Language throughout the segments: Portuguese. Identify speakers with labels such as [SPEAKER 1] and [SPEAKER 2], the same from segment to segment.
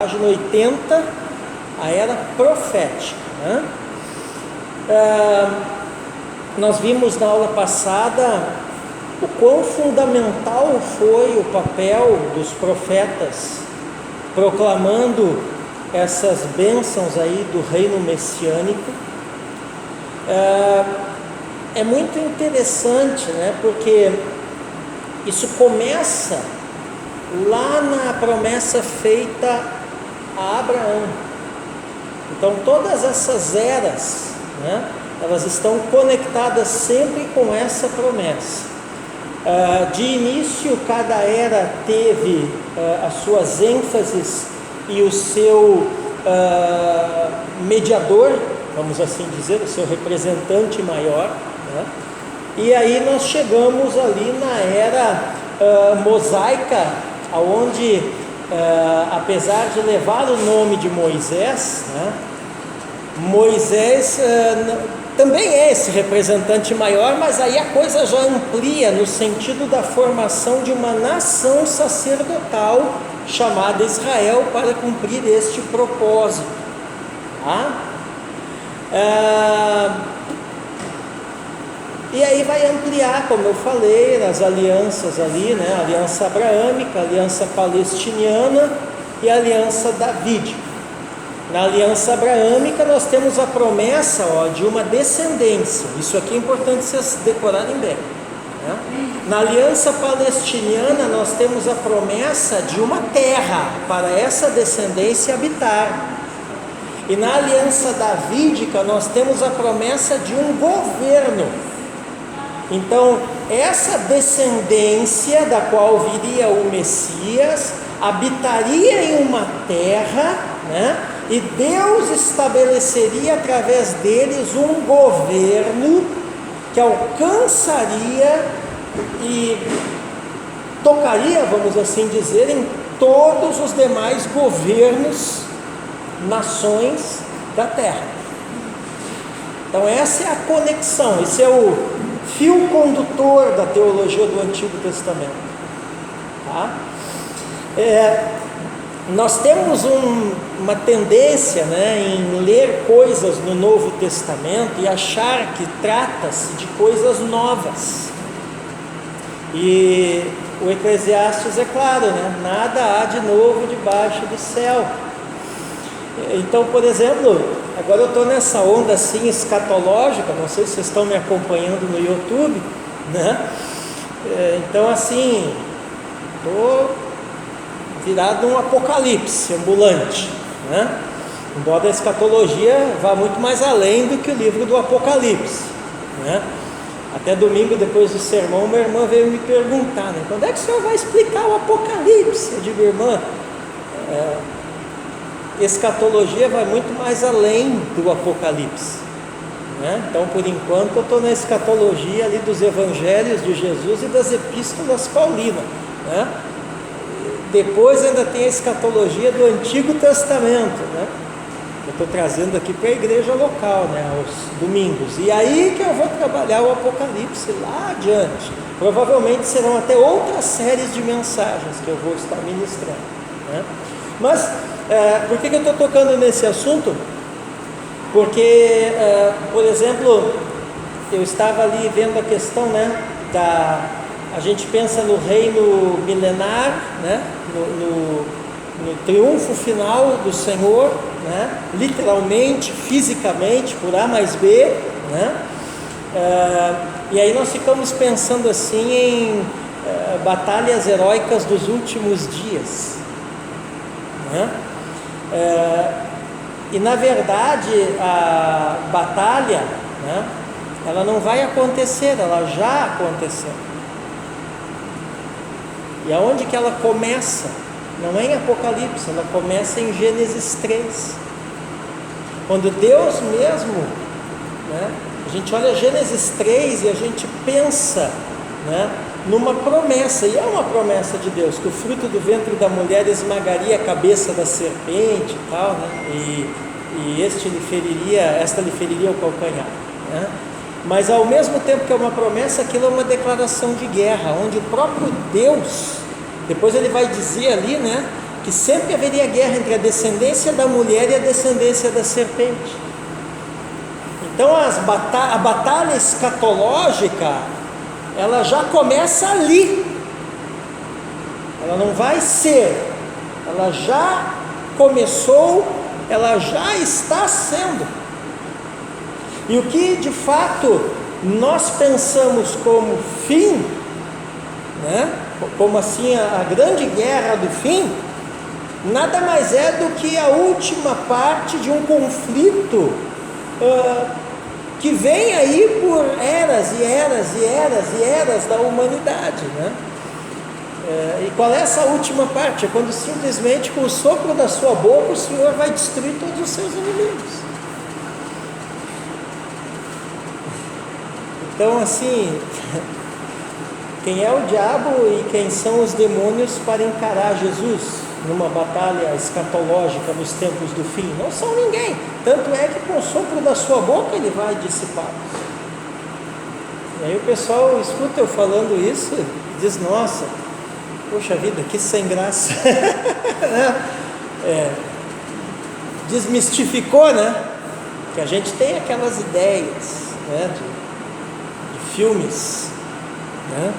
[SPEAKER 1] Página 80, a era profética, né? Nós vimos na aula passada o quão fundamental foi o papel dos profetas proclamando essas bênçãos aí do reino messiânico. É muito interessante, né? Porque isso começa lá na promessa feita a Abraão. Então todas essas eras, né, elas estão conectadas sempre com essa promessa. De início, cada era teve as suas ênfases e o seu mediador, vamos assim dizer, o seu representante maior, né? E aí nós chegamos ali na era mosaica, onde, apesar de levar o nome de Moisés, né, Moisés também é esse representante maior, mas aí a coisa já amplia no sentido da formação de uma nação sacerdotal chamada Israel para cumprir este propósito, tá? E aí vai ampliar, como eu falei, as alianças ali, né? A aliança abraâmica, a aliança palestiniana e a aliança davídica. Na aliança abraâmica nós temos a promessa, de uma descendência. Isso aqui é importante vocês decorarem bem, né? Na aliança palestiniana nós temos a promessa de uma terra para essa descendência habitar. E na aliança davídica nós temos a promessa de um governo. Então, essa descendência da qual viria o Messias habitaria em uma terra, né? E Deus estabeleceria através deles um governo que alcançaria e tocaria, vamos assim dizer, em todos os demais governos, nações da terra. Então essa é a conexão, esse é o fio condutor da teologia do Antigo Testamento, tá? Nós temos uma tendência, né, em ler coisas no Novo Testamento e achar que trata-se de coisas novas. E o Eclesiastes é claro, né? Nada há de novo debaixo do céu. Então, por exemplo, agora eu estou nessa onda assim escatológica, não sei se vocês estão me acompanhando no YouTube, né? Então assim, estou virado um apocalipse ambulante, né? Embora a escatologia vá muito mais além do que o livro do Apocalipse, né? Até domingo, depois do sermão, minha irmã veio me perguntar, né? Quando é que o senhor vai explicar o Apocalipse? Eu digo, irmã, escatologia vai muito mais além do Apocalipse, né? Então, por enquanto, eu estou na escatologia ali dos evangelhos de Jesus e das epístolas paulinas, né? Depois ainda tem a escatologia do Antigo Testamento, né? Eu estou trazendo aqui para a igreja local, né, aos domingos. E aí que eu vou trabalhar o Apocalipse lá adiante. Provavelmente serão até outras séries de mensagens que eu vou estar ministrando, né? Mas por que eu estou tocando nesse assunto? Porque, por exemplo, eu estava ali vendo a questão, né, a gente pensa no reino milenar, né, no triunfo final do Senhor, né, literalmente, fisicamente, por A mais B, né? E aí nós ficamos pensando assim em batalhas heróicas dos últimos dias, né? E na verdade a batalha, né, ela não vai acontecer, ela já aconteceu. E aonde que ela começa? Não é em Apocalipse, ela começa em Gênesis 3. Quando Deus mesmo, né, a gente olha Gênesis 3 e a gente pensa, né, numa promessa, e é uma promessa de Deus, que o fruto do ventre da mulher esmagaria a cabeça da serpente e tal, né, e esta lhe feriria o calcanhar, né? Mas ao mesmo tempo que é uma promessa, aquilo é uma declaração de guerra, onde o próprio Deus, depois ele vai dizer ali, né, que sempre haveria guerra entre a descendência da mulher e a descendência da serpente. Então a batalha escatológica, ela já começa ali. Ela não vai ser, ela já começou, ela já está sendo. E o que de fato nós pensamos como fim, né? Como assim a grande guerra do fim, nada mais é do que a última parte de um conflito que vem aí por eras e eras e eras e eras da humanidade, né? E qual é essa última parte? É quando simplesmente com o sopro da sua boca o Senhor vai destruir todos os seus inimigos. Então assim, quem é o diabo e quem são os demônios para encarar Jesus numa batalha escatológica nos tempos do fim? Não são ninguém. Tanto é que com o sopro da sua boca ele vai dissipá-los. E aí o pessoal escuta eu falando isso e diz: nossa, poxa vida, que sem graça. Desmistificou, né? Que a gente tem aquelas ideias, né, de filmes, né?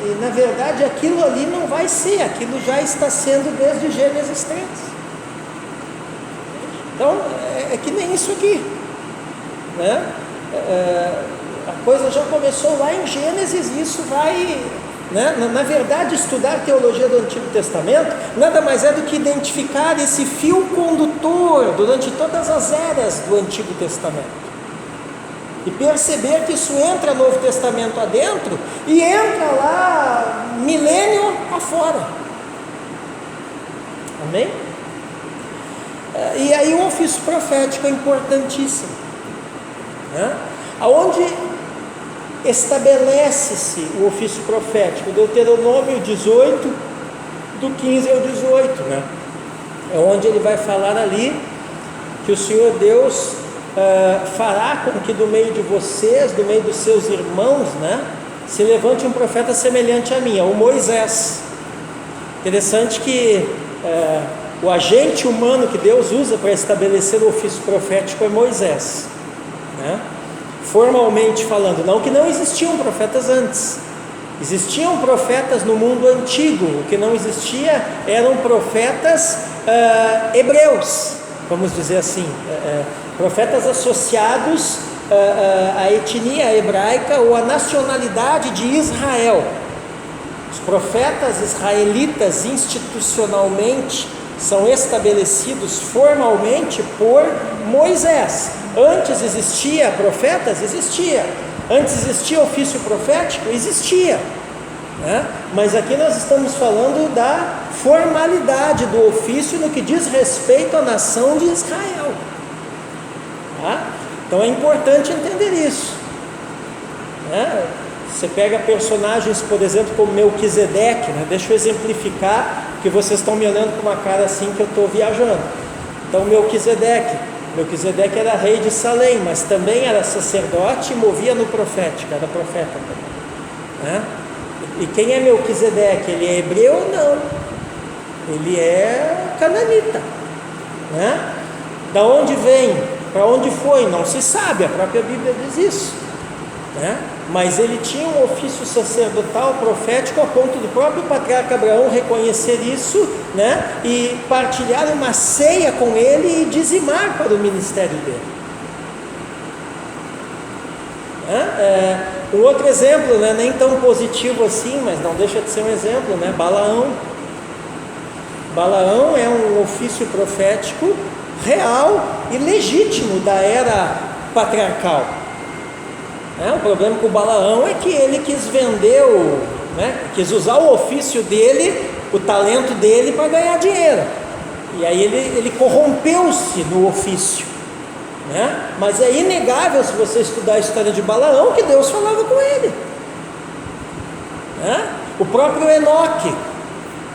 [SPEAKER 1] E na verdade aquilo ali não vai ser, aquilo já está sendo desde Gênesis 3. Então é que nem isso aqui, né? A coisa já começou lá em Gênesis e isso vai, né? Na verdade, estudar teologia do Antigo Testamento nada mais é do que identificar esse fio condutor durante todas as eras do Antigo Testamento e perceber que isso entra no Novo Testamento adentro e entra lá milênio afora. Amém? E aí o ofício profético é importantíssimo, né? Aonde estabelece-se o ofício profético? Deuteronômio 18, do 15 ao 18, né? É onde ele vai falar ali que o Senhor Deus fará com que do meio de vocês, do meio dos seus irmãos, né, se levante um profeta semelhante a mim, o Moisés. Interessante que o agente humano que Deus usa para estabelecer o ofício profético é Moisés, né? Formalmente falando, não que não existiam profetas antes, existiam profetas no mundo antigo, o que não existia eram profetas hebreus, vamos dizer assim, profetas associados à etnia hebraica ou à nacionalidade de Israel. Os profetas israelitas institucionalmente são estabelecidos formalmente por Moisés. Antes existia profetas? Existia. Antes existia ofício profético? Existia, né? Mas aqui nós estamos falando da formalidade do ofício no que diz respeito à nação de Israel, tá? Então é importante entender isso, né? Você pega personagens, por exemplo, como Melquisedeque, né? Deixa eu exemplificar, porque vocês estão me olhando com uma cara assim que eu estou viajando. Então Melquisedeque era rei de Salém, mas também era sacerdote e movia no profético, era profeta também, né? E quem é Melquisedeque? Ele é hebreu? Não, ele é cananita, né? Da onde vem? Para onde foi? Não se sabe, a própria Bíblia diz isso, né? Mas ele tinha um ofício sacerdotal profético a ponto do próprio patriarca Abraão reconhecer isso, né? E partilhar uma ceia com ele e dizimar para o ministério dele, né? Um outro exemplo, né? Nem tão positivo assim, mas não deixa de ser um exemplo, né? Balaão é um ofício profético real e legítimo da era patriarcal. O problema com o Balaão é que ele quis vender, quis usar o ofício dele, o talento dele para ganhar dinheiro. E aí ele corrompeu-se no ofício, né? Mas é inegável, se você estudar a história de Balaão, que Deus falava com ele, né? O próprio Enoque,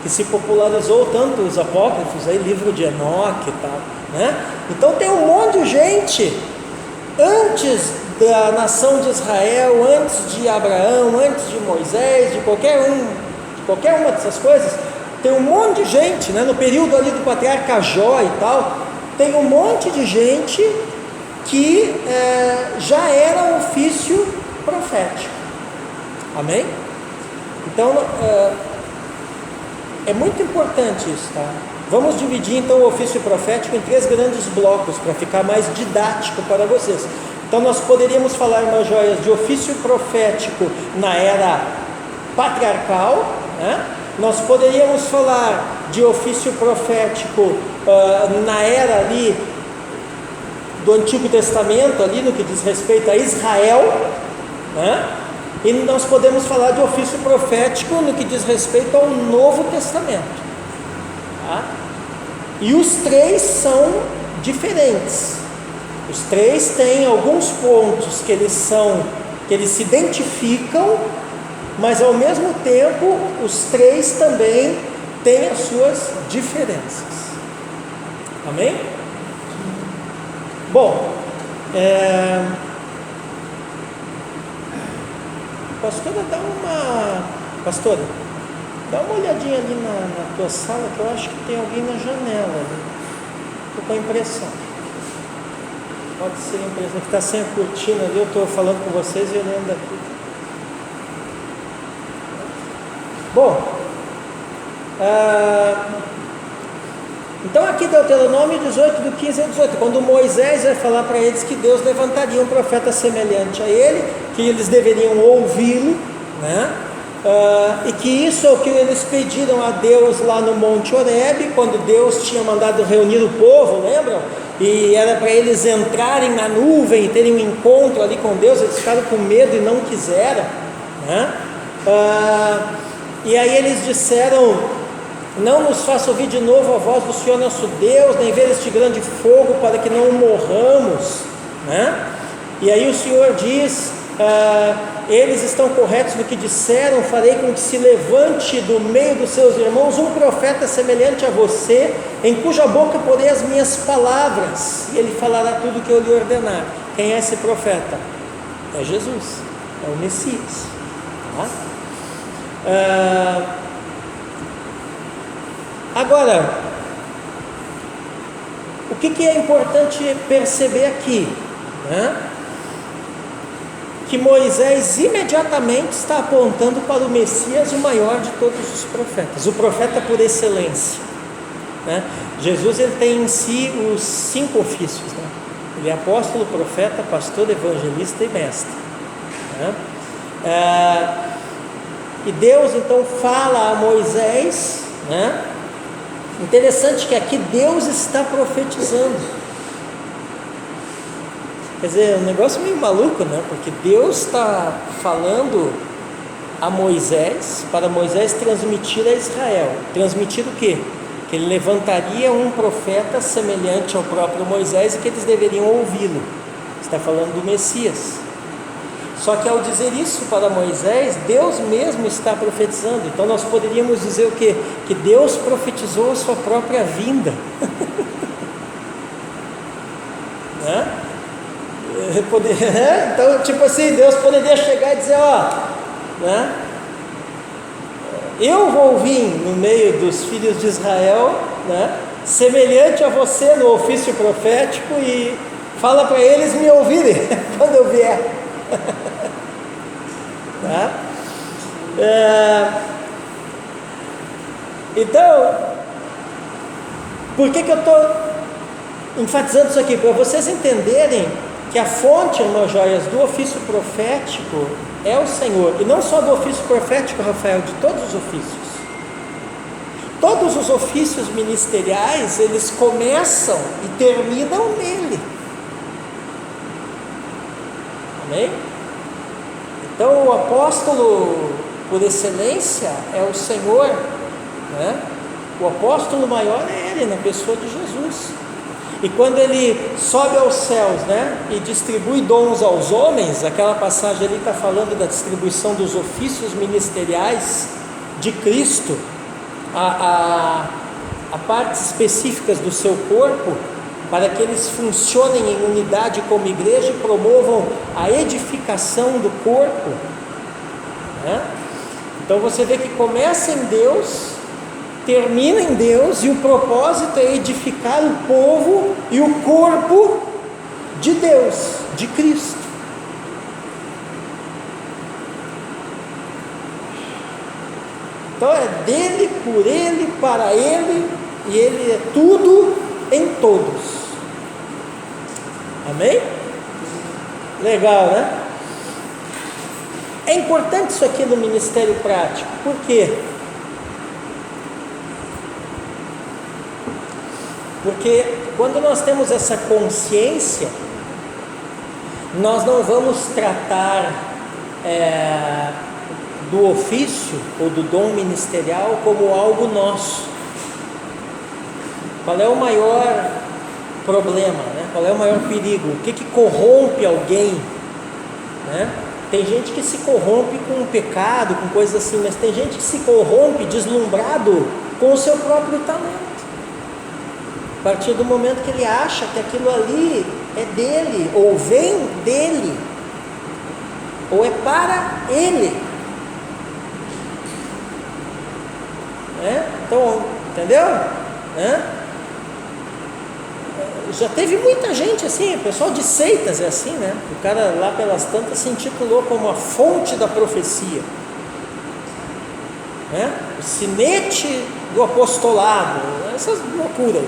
[SPEAKER 1] que se popularizou tanto os apócrifos, aí, livro de Enoque e tal, né? Então tem um monte de gente antes da nação de Israel, antes de Abraão, antes de Moisés, de qualquer uma dessas coisas. tem um monte de gente, né, no período ali do patriarca Jó e tal, tem um monte de gente que já era um ofício profético. Amém? Então, é muito importante isso, tá? Vamos dividir então o ofício profético em 3 grandes blocos, para ficar mais didático para vocês. Então nós poderíamos falar, irmãs joias, de ofício profético na era patriarcal, né? Nós poderíamos falar de ofício profético na era ali do Antigo Testamento, ali no que diz respeito a Israel, né? E nós podemos falar de ofício profético no que diz respeito ao Novo Testamento, tá? E os 3 são diferentes. Os 3 têm alguns pontos que eles se identificam, mas ao mesmo tempo os 3 também têm as suas diferenças. Amém? Bom, pastora, dá uma olhadinha ali na tua sala, que eu acho que tem alguém na janela ali. Estou com a impressão. Pode ser a impressão que está sem a cortina ali. Eu estou falando com vocês e olhando aqui. Bom, então aqui Deuteronômio 18, do 15 ao 18, quando Moisés vai falar para eles que Deus levantaria um profeta semelhante a ele, que eles deveriam ouvi-lo, né? E que isso é o que eles pediram a Deus lá no Monte Horebe, quando Deus tinha mandado reunir o povo, lembram? E era para eles entrarem na nuvem e terem um encontro ali com Deus. Eles ficaram com medo e não quiseram, né? E aí eles disseram: não nos faça ouvir de novo a voz do Senhor nosso Deus, nem ver este grande fogo, para que não morramos, né? E aí o Senhor diz: eles estão corretos no que disseram, farei com que se levante do meio dos seus irmãos um profeta semelhante a você, em cuja boca porei as minhas palavras, e ele falará tudo o que eu lhe ordenar. Quem é esse profeta? É Jesus, é o Messias, tá? Agora, o que é importante perceber aqui, né? Que Moisés imediatamente está apontando para o Messias, o maior de todos os profetas, o profeta por excelência, né? Jesus, ele tem em si os 5 ofícios, né? Ele é apóstolo, profeta, pastor, evangelista e mestre, né? E Deus então fala a Moisés, né? Interessante que aqui Deus está profetizando. Quer dizer, é um negócio meio maluco, né? Porque Deus está falando a Moisés, para Moisés transmitir a Israel. Transmitir o quê? Que ele levantaria um profeta semelhante ao próprio Moisés e que eles deveriam ouvi-lo. Está falando do Messias. Só que ao dizer isso para Moisés, Deus mesmo está profetizando. Então nós poderíamos dizer o quê? Que Deus profetizou a sua própria vinda. Né? Então, tipo assim, Deus poderia chegar e dizer: né? Eu vou vir no meio dos filhos de Israel, né? Semelhante a você no ofício profético, e fala para eles me ouvirem quando eu vier. Tá? Então, por que eu estou enfatizando isso aqui? Para vocês entenderem que a fonte, irmãs joias, do ofício profético é o Senhor, e não só do ofício profético, Rafael, de todos os ofícios. Todos os ofícios ministeriais, eles começam e terminam nele. Amém? Então o apóstolo por excelência é o Senhor, né? O apóstolo maior é ele, na pessoa de Jesus. E quando ele sobe aos céus, né, e distribui dons aos homens, aquela passagem ali está falando da distribuição dos ofícios ministeriais de Cristo a partes específicas do seu corpo, para que eles funcionem em unidade como igreja e promovam a edificação do corpo, né? Então você vê que começa em Deus termina em Deus e o propósito é edificar o povo e o corpo de Deus, de Cristo. Então é dele, por ele, para ele, e ele é tudo em todos. Amém? Legal, né? É importante isso aqui no ministério prático. Por quê? Porque quando nós temos essa consciência, nós não vamos tratar do ofício ou do dom ministerial como algo nosso. Qual é o maior problema, né? Qual é o maior perigo? O que corrompe alguém, né? Tem gente que se corrompe com o pecado, com coisas assim, mas tem gente que se corrompe deslumbrado com o seu próprio talento. A partir do momento que ele acha que aquilo ali é dele, ou vem dele, ou é para ele. Então, entendeu? Já teve muita gente assim, o pessoal de seitas é assim, né? O cara lá pelas tantas se intitulou como a fonte da profecia, o sinete do apostolado, essas loucuras,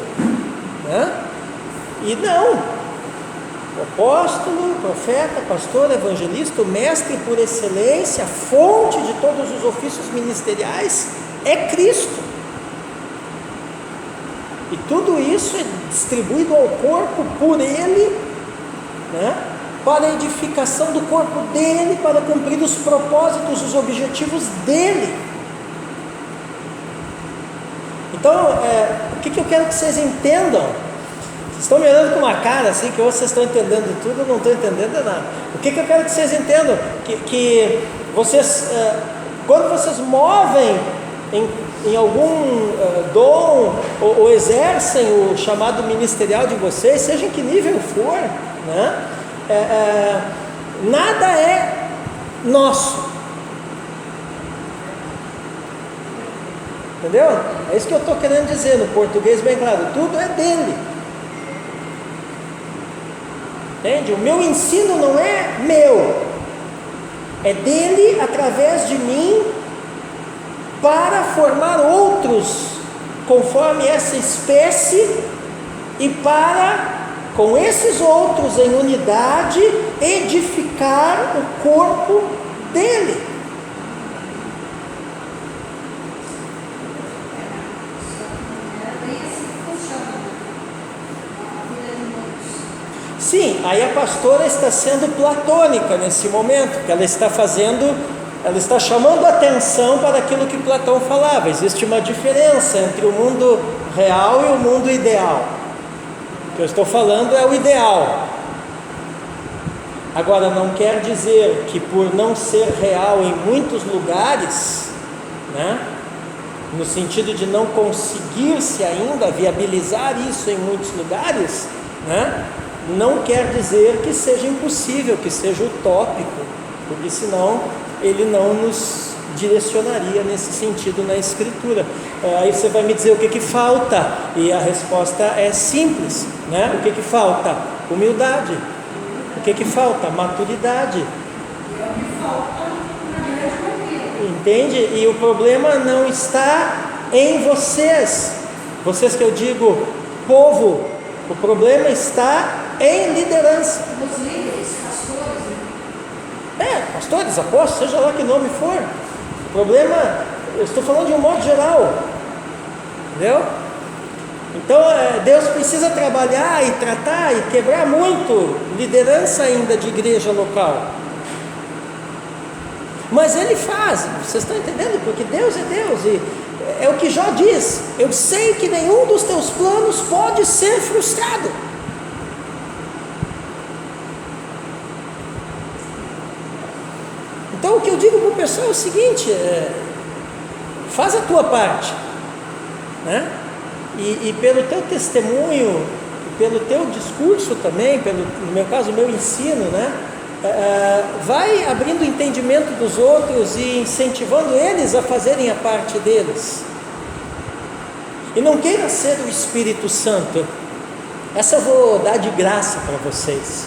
[SPEAKER 1] E não, o apóstolo, profeta, pastor, evangelista, o mestre por excelência, a fonte de todos os ofícios ministeriais é Cristo. E tudo isso é distribuído ao corpo por ele, para a edificação do corpo dele, para cumprir os propósitos, os objetivos dele. Então, o que eu quero que vocês entendam? Vocês estão me olhando com uma cara assim, que ou vocês estão entendendo tudo, ou não estão entendendo nada. O que eu quero que vocês entendam? Que vocês, quando vocês movem em algum dom, ou exercem o chamado ministerial de vocês, seja em que nível for, nada é nosso. Entendeu? É isso que eu estou querendo dizer no português bem claro, tudo é dele. Entende? O meu ensino não é meu, é dele através de mim, para formar outros conforme essa espécie e para, com esses outros em unidade, edificar o corpo dele. Sim, aí a pastora está sendo platônica nesse momento, que ela está chamando a atenção para aquilo que Platão falava. Existe uma diferença entre o mundo real e o mundo ideal. O que eu estou falando é o ideal. Agora, não quer dizer que por não ser real em muitos lugares, no sentido de não conseguir-se ainda viabilizar isso em muitos lugares, não quer dizer que seja impossível, que seja utópico, porque senão ele não nos direcionaria nesse sentido na Escritura. Aí você vai me dizer o que falta, e a resposta é simples, O que falta? Humildade. O que falta? Maturidade. Entende? E o problema não está em vocês que eu digo povo, o problema está em liderança.
[SPEAKER 2] Os líderes, pastores.
[SPEAKER 1] Pastores, apóstolos, seja lá que nome for. O problema, eu estou falando de um modo geral, entendeu? Então, Deus precisa trabalhar e tratar e quebrar muito liderança ainda de igreja local. Mas Ele faz, vocês estão entendendo? Porque Deus é Deus, e é o que Jó diz: eu sei que nenhum dos teus planos pode ser frustrado. Então o que eu digo para o pessoal é o seguinte: faz a tua parte, e pelo teu testemunho, pelo teu discurso também, no meu caso, o meu ensino, vai abrindo o entendimento dos outros e incentivando eles a fazerem a parte deles. E não queira ser o Espírito Santo. Essa eu vou dar de graça para vocês,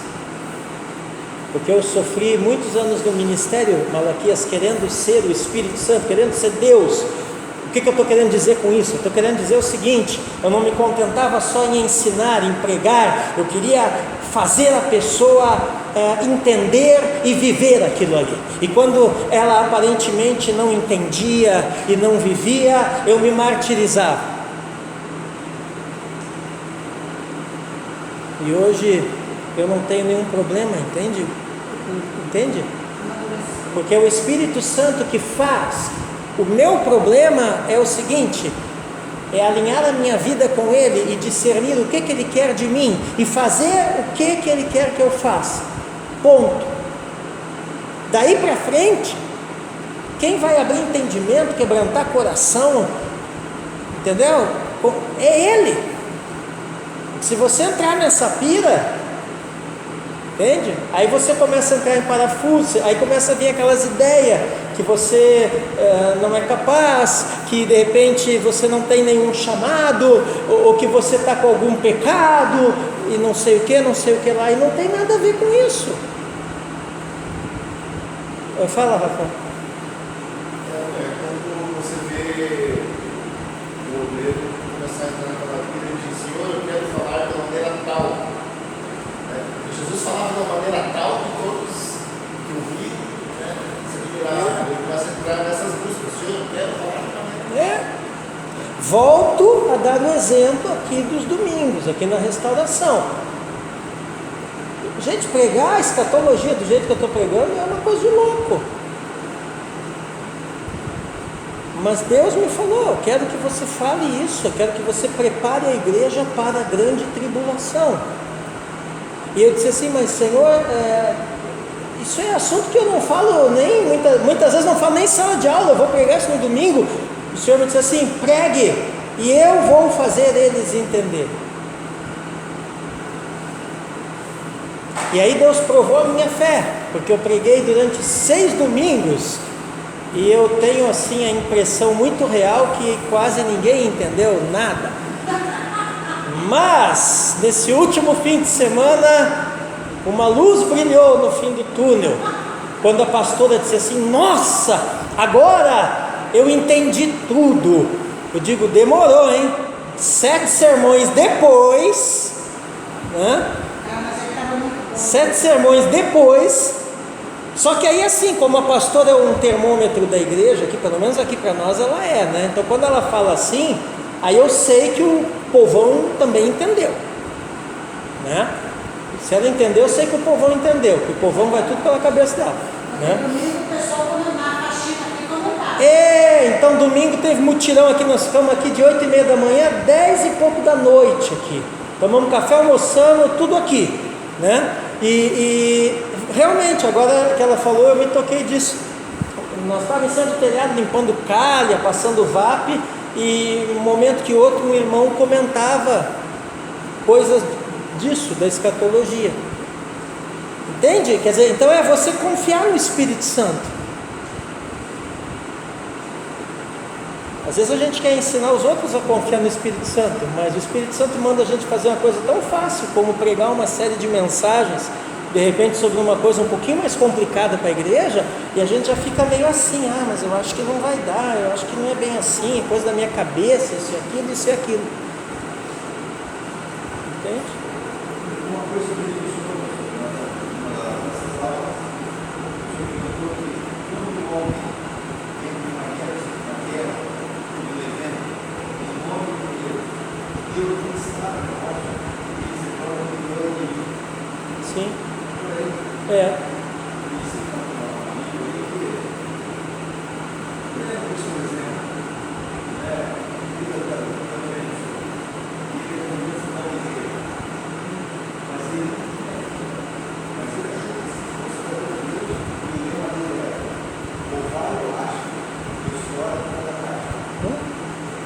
[SPEAKER 1] porque eu sofri muitos anos no ministério, Malaquias, querendo ser o Espírito Santo, querendo ser Deus. O que eu estou querendo dizer com isso? Eu estou querendo dizer o seguinte: eu não me contentava só em ensinar, em pregar, eu queria fazer a pessoa entender e viver aquilo ali. E quando ela aparentemente não entendia e não vivia, eu me martirizava. E hoje eu não tenho nenhum problema, entende? Entende? Porque é o Espírito Santo que faz. O meu problema é o seguinte: é alinhar a minha vida com Ele e discernir o que Ele quer de mim e fazer o que Ele quer que eu faça. Ponto. Daí para frente, quem vai abrir entendimento, quebrantar coração, entendeu? É Ele. Se você entrar nessa pira, entende? Aí você começa a entrar em parafuso, aí começa a vir aquelas ideias que você não é capaz, que de repente você não tem nenhum chamado, ou que você está com algum pecado, e não sei o que lá, e não tem nada a ver com isso. Fala, Rafa.
[SPEAKER 2] Quando você vê o obreiro começar a entrar naquela vida e diz: Senhor, eu quero falar de uma maneira tal. Jesus falava de uma maneira tal que todos que ouviram se admiravam. Ele começa a entrar nessas buscas: Senhor, eu quero falar de uma maneira tal.
[SPEAKER 1] Volto a dar o exemplo aqui dos domingos, aqui na restauração. Gente, pregar a escatologia do jeito que eu estou pregando é uma coisa de louco. Mas Deus me falou: eu quero que você fale isso, eu quero que você prepare a igreja para a grande tribulação. E eu disse assim: mas Senhor, isso é assunto que eu não falo nem, muitas vezes não falo nem em sala de aula, eu vou pregar isso no domingo. O Senhor me disse assim: pregue, e eu vou fazer eles entenderem. E aí Deus provou a minha fé, porque eu preguei durante 6 domingos, e eu tenho assim a impressão muito real que quase ninguém entendeu nada. Mas nesse último fim de semana, uma luz brilhou no fim do túnel, quando a pastora disse assim: nossa, agora eu entendi tudo. Eu digo: demorou, hein? 7 sermões depois, 7 sermões depois. Só que aí, assim, como a pastora é um termômetro da igreja, aqui, pelo menos aqui para nós ela é, né? Então quando ela fala assim, aí eu sei que o povão também entendeu, né? Se ela entendeu, eu sei que o povão entendeu, que o povão vai tudo pela cabeça dela, né?
[SPEAKER 3] Domingo o pessoal comentar a faxina aqui comentar.
[SPEAKER 1] Então domingo teve mutirão aqui, nós ficamos aqui de 8h30 da manhã, 10 e pouco da noite aqui. Tomamos café, almoçamos, tudo aqui, né? E realmente, agora que ela falou, eu me toquei disso. Nós estávamos em cima do telhado, limpando calha, passando VAP, e um momento que outro, um irmão comentava coisas disso, da escatologia. Entende? Quer dizer, então é você confiar no Espírito Santo. Às vezes a gente quer ensinar os outros a confiar no Espírito Santo, mas o Espírito Santo manda a gente fazer uma coisa tão fácil como pregar uma série de mensagens, de repente sobre uma coisa um pouquinho mais complicada para a igreja, e a gente já fica meio assim: mas eu acho que não vai dar, eu acho que não é bem assim, é coisa da minha cabeça, isso e aquilo. Entende?
[SPEAKER 2] Uma coisa que ele mencionou nessas aulas, sobre o doutor, que quando o homem tem maneiras na terra, tudo devendo, em nome de Deus está na rocha, ele se torna um grande inimigo.
[SPEAKER 1] Sim.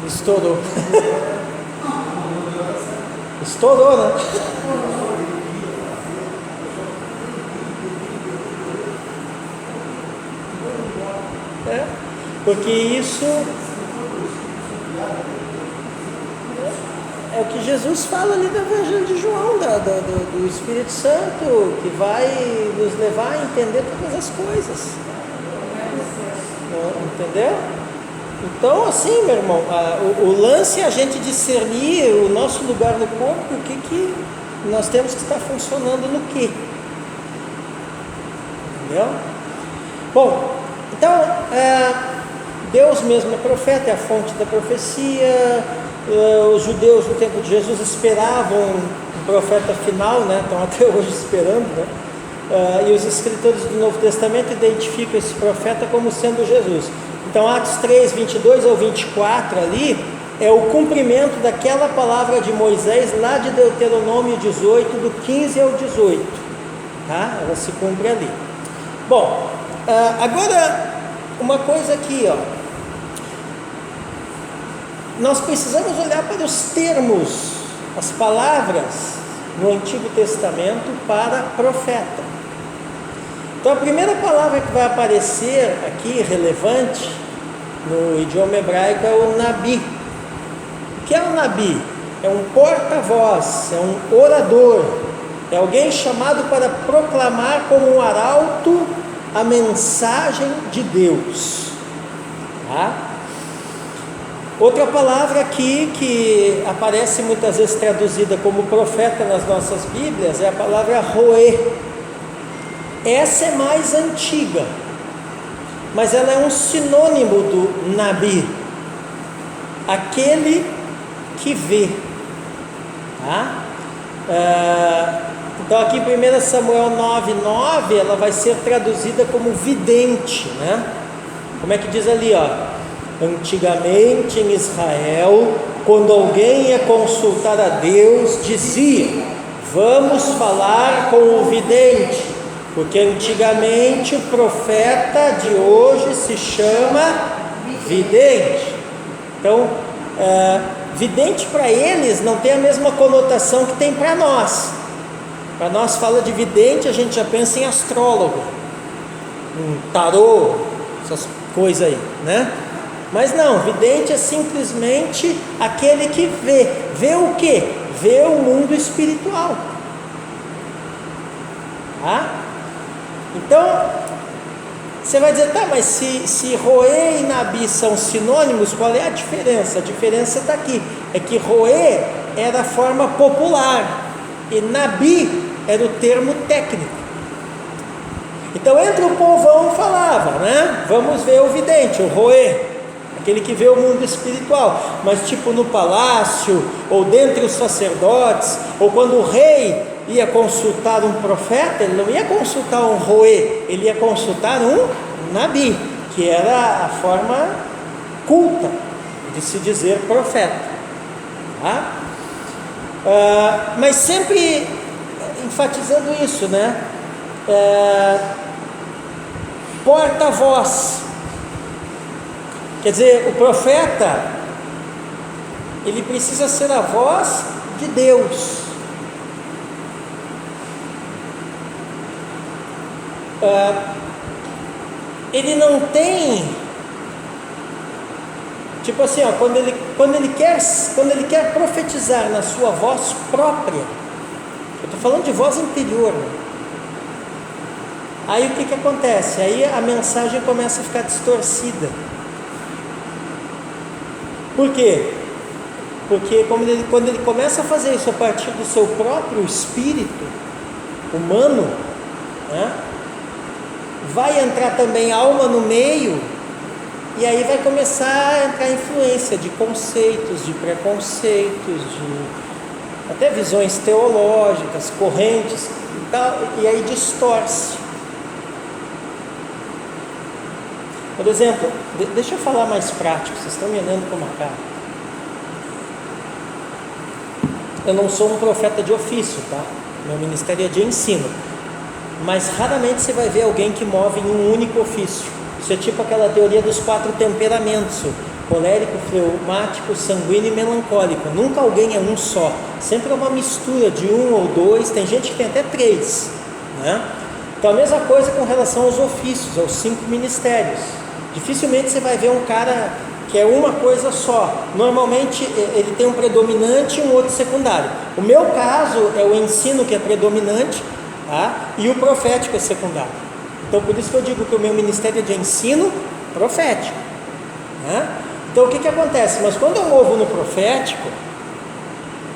[SPEAKER 1] Estourou. Estourou, né? Porque isso É o que Jesus fala ali no Evangelho de João, do Espírito Santo, que vai nos levar a entender todas as coisas. Entendeu? Então, assim, meu irmão, o lance é a gente discernir o nosso lugar no corpo, o que nós temos que estar funcionando no quê. Entendeu? Bom, então, Deus mesmo é profeta, é a fonte da profecia. Os judeus no tempo de Jesus esperavam um profeta final, né? Estão até hoje esperando, né? E os escritores do Novo Testamento identificam esse profeta como sendo Jesus. Então Atos 3, 22 ao 24 ali é o cumprimento daquela palavra de Moisés lá de Deuteronômio 18, do 15 ao 18, tá? Ela se cumpre ali. Bom, agora uma coisa aqui, ó. Nós precisamos olhar para os termos, as palavras no Antigo Testamento para profeta. Então a primeira palavra que vai aparecer aqui, relevante, no idioma hebraico é o Nabi. O que é o Nabi? É um porta-voz, é um orador, é alguém chamado para proclamar como um arauto a mensagem de Deus. Tá? Outra palavra aqui que aparece muitas vezes traduzida como profeta nas nossas Bíblias é a palavra roê. Essa é mais antiga, mas ela é um sinônimo do Nabi, aquele que vê. Tá? Então aqui em 1 Samuel 9:9 ela vai ser traduzida como vidente, né? Como é que diz ali, ó? Antigamente em Israel, quando alguém ia consultar a Deus, dizia: vamos falar com o vidente, porque antigamente o profeta de hoje se chama vidente. Então, vidente para eles não tem a mesma conotação que tem para nós. Para nós, fala de vidente, a gente já pensa em astrólogo, em tarô, essas coisas aí, né? Mas não, vidente é simplesmente aquele que vê. Vê o quê? Vê o mundo espiritual. Tá? Então, você vai dizer, tá, mas se roê e nabi são sinônimos, qual é a diferença? A diferença está aqui, é que roê era a forma popular e nabi era o termo técnico. Então, entre o povão falava, né? Vamos ver o vidente, o roê, aquele que vê o mundo espiritual. Mas tipo no palácio, ou dentre os sacerdotes, ou quando o rei ia consultar um profeta, ele não ia consultar um roê, ele ia consultar um nabi, que era a forma culta de se dizer profeta. Tá? Mas sempre enfatizando isso, né? Porta-voz. Quer dizer, o profeta, ele precisa ser a voz de Deus. Ele não tem, tipo assim, ó, quando ele quer profetizar na sua voz própria, eu estou falando de voz interior, né? Aí o que acontece? Aí a mensagem começa a ficar distorcida. Por quê? Porque quando ele começa a fazer isso a partir do seu próprio espírito humano, né, vai entrar também alma no meio, e aí vai começar a entrar influência de conceitos, de preconceitos, de até visões teológicas, correntes e tal, e aí distorce. Por exemplo, deixa eu falar mais prático, vocês estão me olhando com uma cara. Eu não sou um profeta de ofício, tá? Meu ministério é de ensino. Mas raramente você vai ver alguém que move em um único ofício. Isso é tipo aquela teoria dos 4 temperamentos: colérico, fleumático, sanguíneo e melancólico. Nunca alguém é um só. Sempre é uma mistura de 1 ou 2. Tem gente que tem até 3, né? Então a mesma coisa com relação aos ofícios, aos 5 ministérios. Dificilmente você vai ver um cara que é uma coisa só. Normalmente ele tem um predominante e um outro secundário. O meu caso é o ensino que é predominante, tá? E o profético é secundário. Então por isso que eu digo que o meu ministério é de ensino profético, né? Então o que acontece? Mas quando eu movo no profético,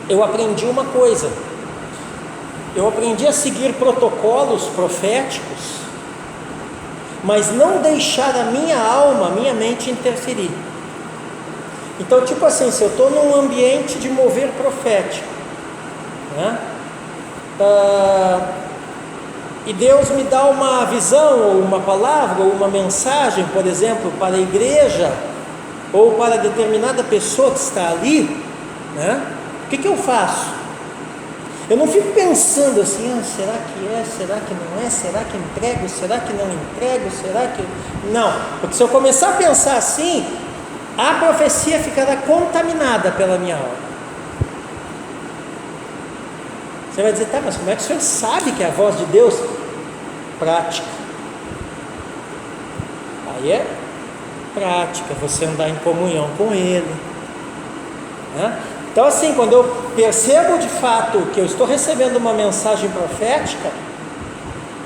[SPEAKER 1] eu aprendi uma coisa. Eu aprendi a seguir protocolos proféticos, mas não deixar a minha alma, a minha mente interferir. Então, tipo assim, se eu estou num ambiente de mover profético, né? E Deus me dá uma visão, ou uma palavra, ou uma mensagem, por exemplo, para a igreja, ou para determinada pessoa que está ali, né? O que eu faço? Eu não fico pensando assim, será que é, será que não é, será que entrego, será que não entrego, será que... Não, porque se eu começar a pensar assim, a profecia ficará contaminada pela minha alma. Você vai dizer, tá, mas como é que o senhor sabe que é a voz de Deus? Prática. Aí é prática, você andar em comunhão com Ele, né? Então assim, quando eu percebo de fato que eu estou recebendo uma mensagem profética,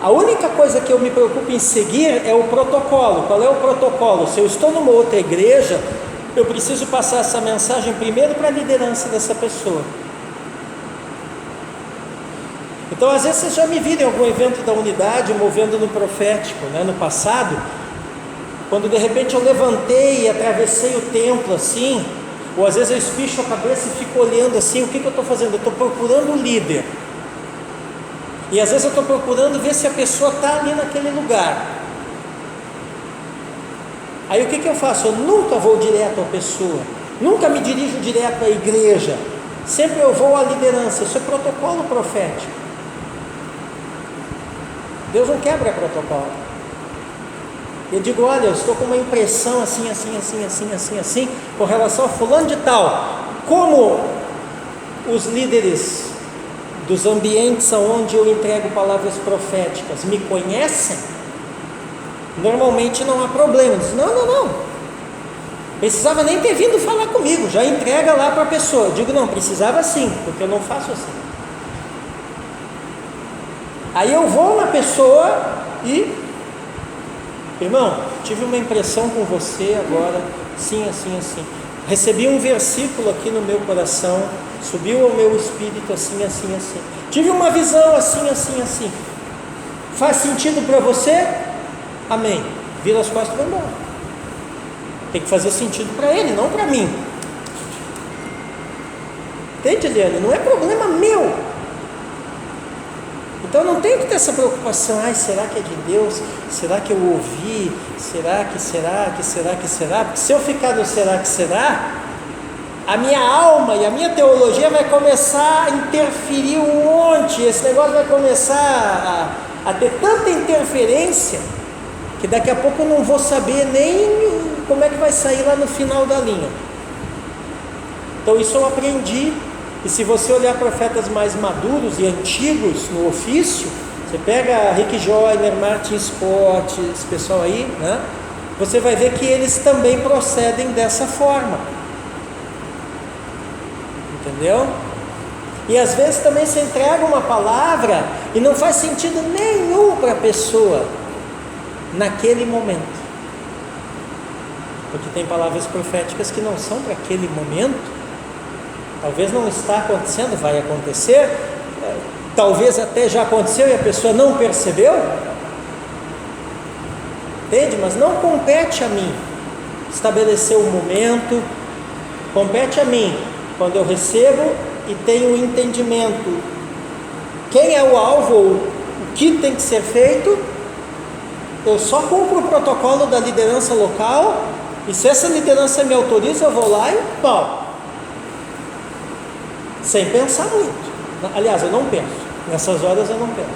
[SPEAKER 1] a única coisa que eu me preocupo em seguir é o protocolo. Qual é o protocolo? Se eu estou numa outra igreja, eu preciso passar essa mensagem primeiro para a liderança dessa pessoa. Então às vezes vocês já me viram em algum evento da unidade, movendo no profético, né? No passado, quando de repente eu levantei e atravessei o templo assim, ou às vezes eu espicho a cabeça e fico olhando assim, o que eu estou fazendo? Eu estou procurando um líder, e às vezes eu estou procurando ver se a pessoa está ali naquele lugar. Aí o que eu faço? Eu nunca vou direto à pessoa, nunca me dirijo direto à igreja, sempre eu vou à liderança. Isso é protocolo profético. Deus não quebra protocolo. Eu digo, olha, eu estou com uma impressão assim, com relação a fulano de tal. Como os líderes dos ambientes onde eu entrego palavras proféticas me conhecem, normalmente não há problema. Diz, não, precisava nem ter vindo falar comigo, já entrega lá para a pessoa. Eu digo, não, precisava sim, porque eu não faço assim. Aí eu vou na pessoa e, irmão, tive uma impressão com você agora, assim. Recebi um versículo aqui no meu coração, subiu ao meu espírito assim. Tive uma visão assim. Faz sentido para você? Amém. Vira as costas e vai embora. Tem que fazer sentido para ele, não para mim. Entende, Eliane? Não é problema meu. Então não tem que ter essa preocupação, será que é de Deus? Será que eu ouvi? Será que? Porque se eu ficar no será, a minha alma e a minha teologia vai começar a interferir um monte. Esse negócio vai começar a ter tanta interferência, que daqui a pouco eu não vou saber nem como é que vai sair lá no final da linha. Então isso eu aprendi. E se você olhar profetas mais maduros e antigos no ofício, você pega Rick Joyner, Martin Scott, esse pessoal aí, né? Você vai ver que eles também procedem dessa forma. Entendeu? E às vezes também você entrega uma palavra e não faz sentido nenhum para a pessoa naquele momento. Porque tem palavras proféticas que não são para aquele momento. Talvez não está acontecendo, vai acontecer, talvez até já aconteceu e a pessoa não percebeu, entende? Mas não compete a mim estabelecer o momento, compete a mim, quando eu recebo e tenho o entendimento, quem é o alvo, o que tem que ser feito, eu só cumpro o protocolo da liderança local, e se essa liderança me autoriza, eu vou lá e pau. Sem pensar muito. Aliás, eu não penso. Nessas horas eu não penso.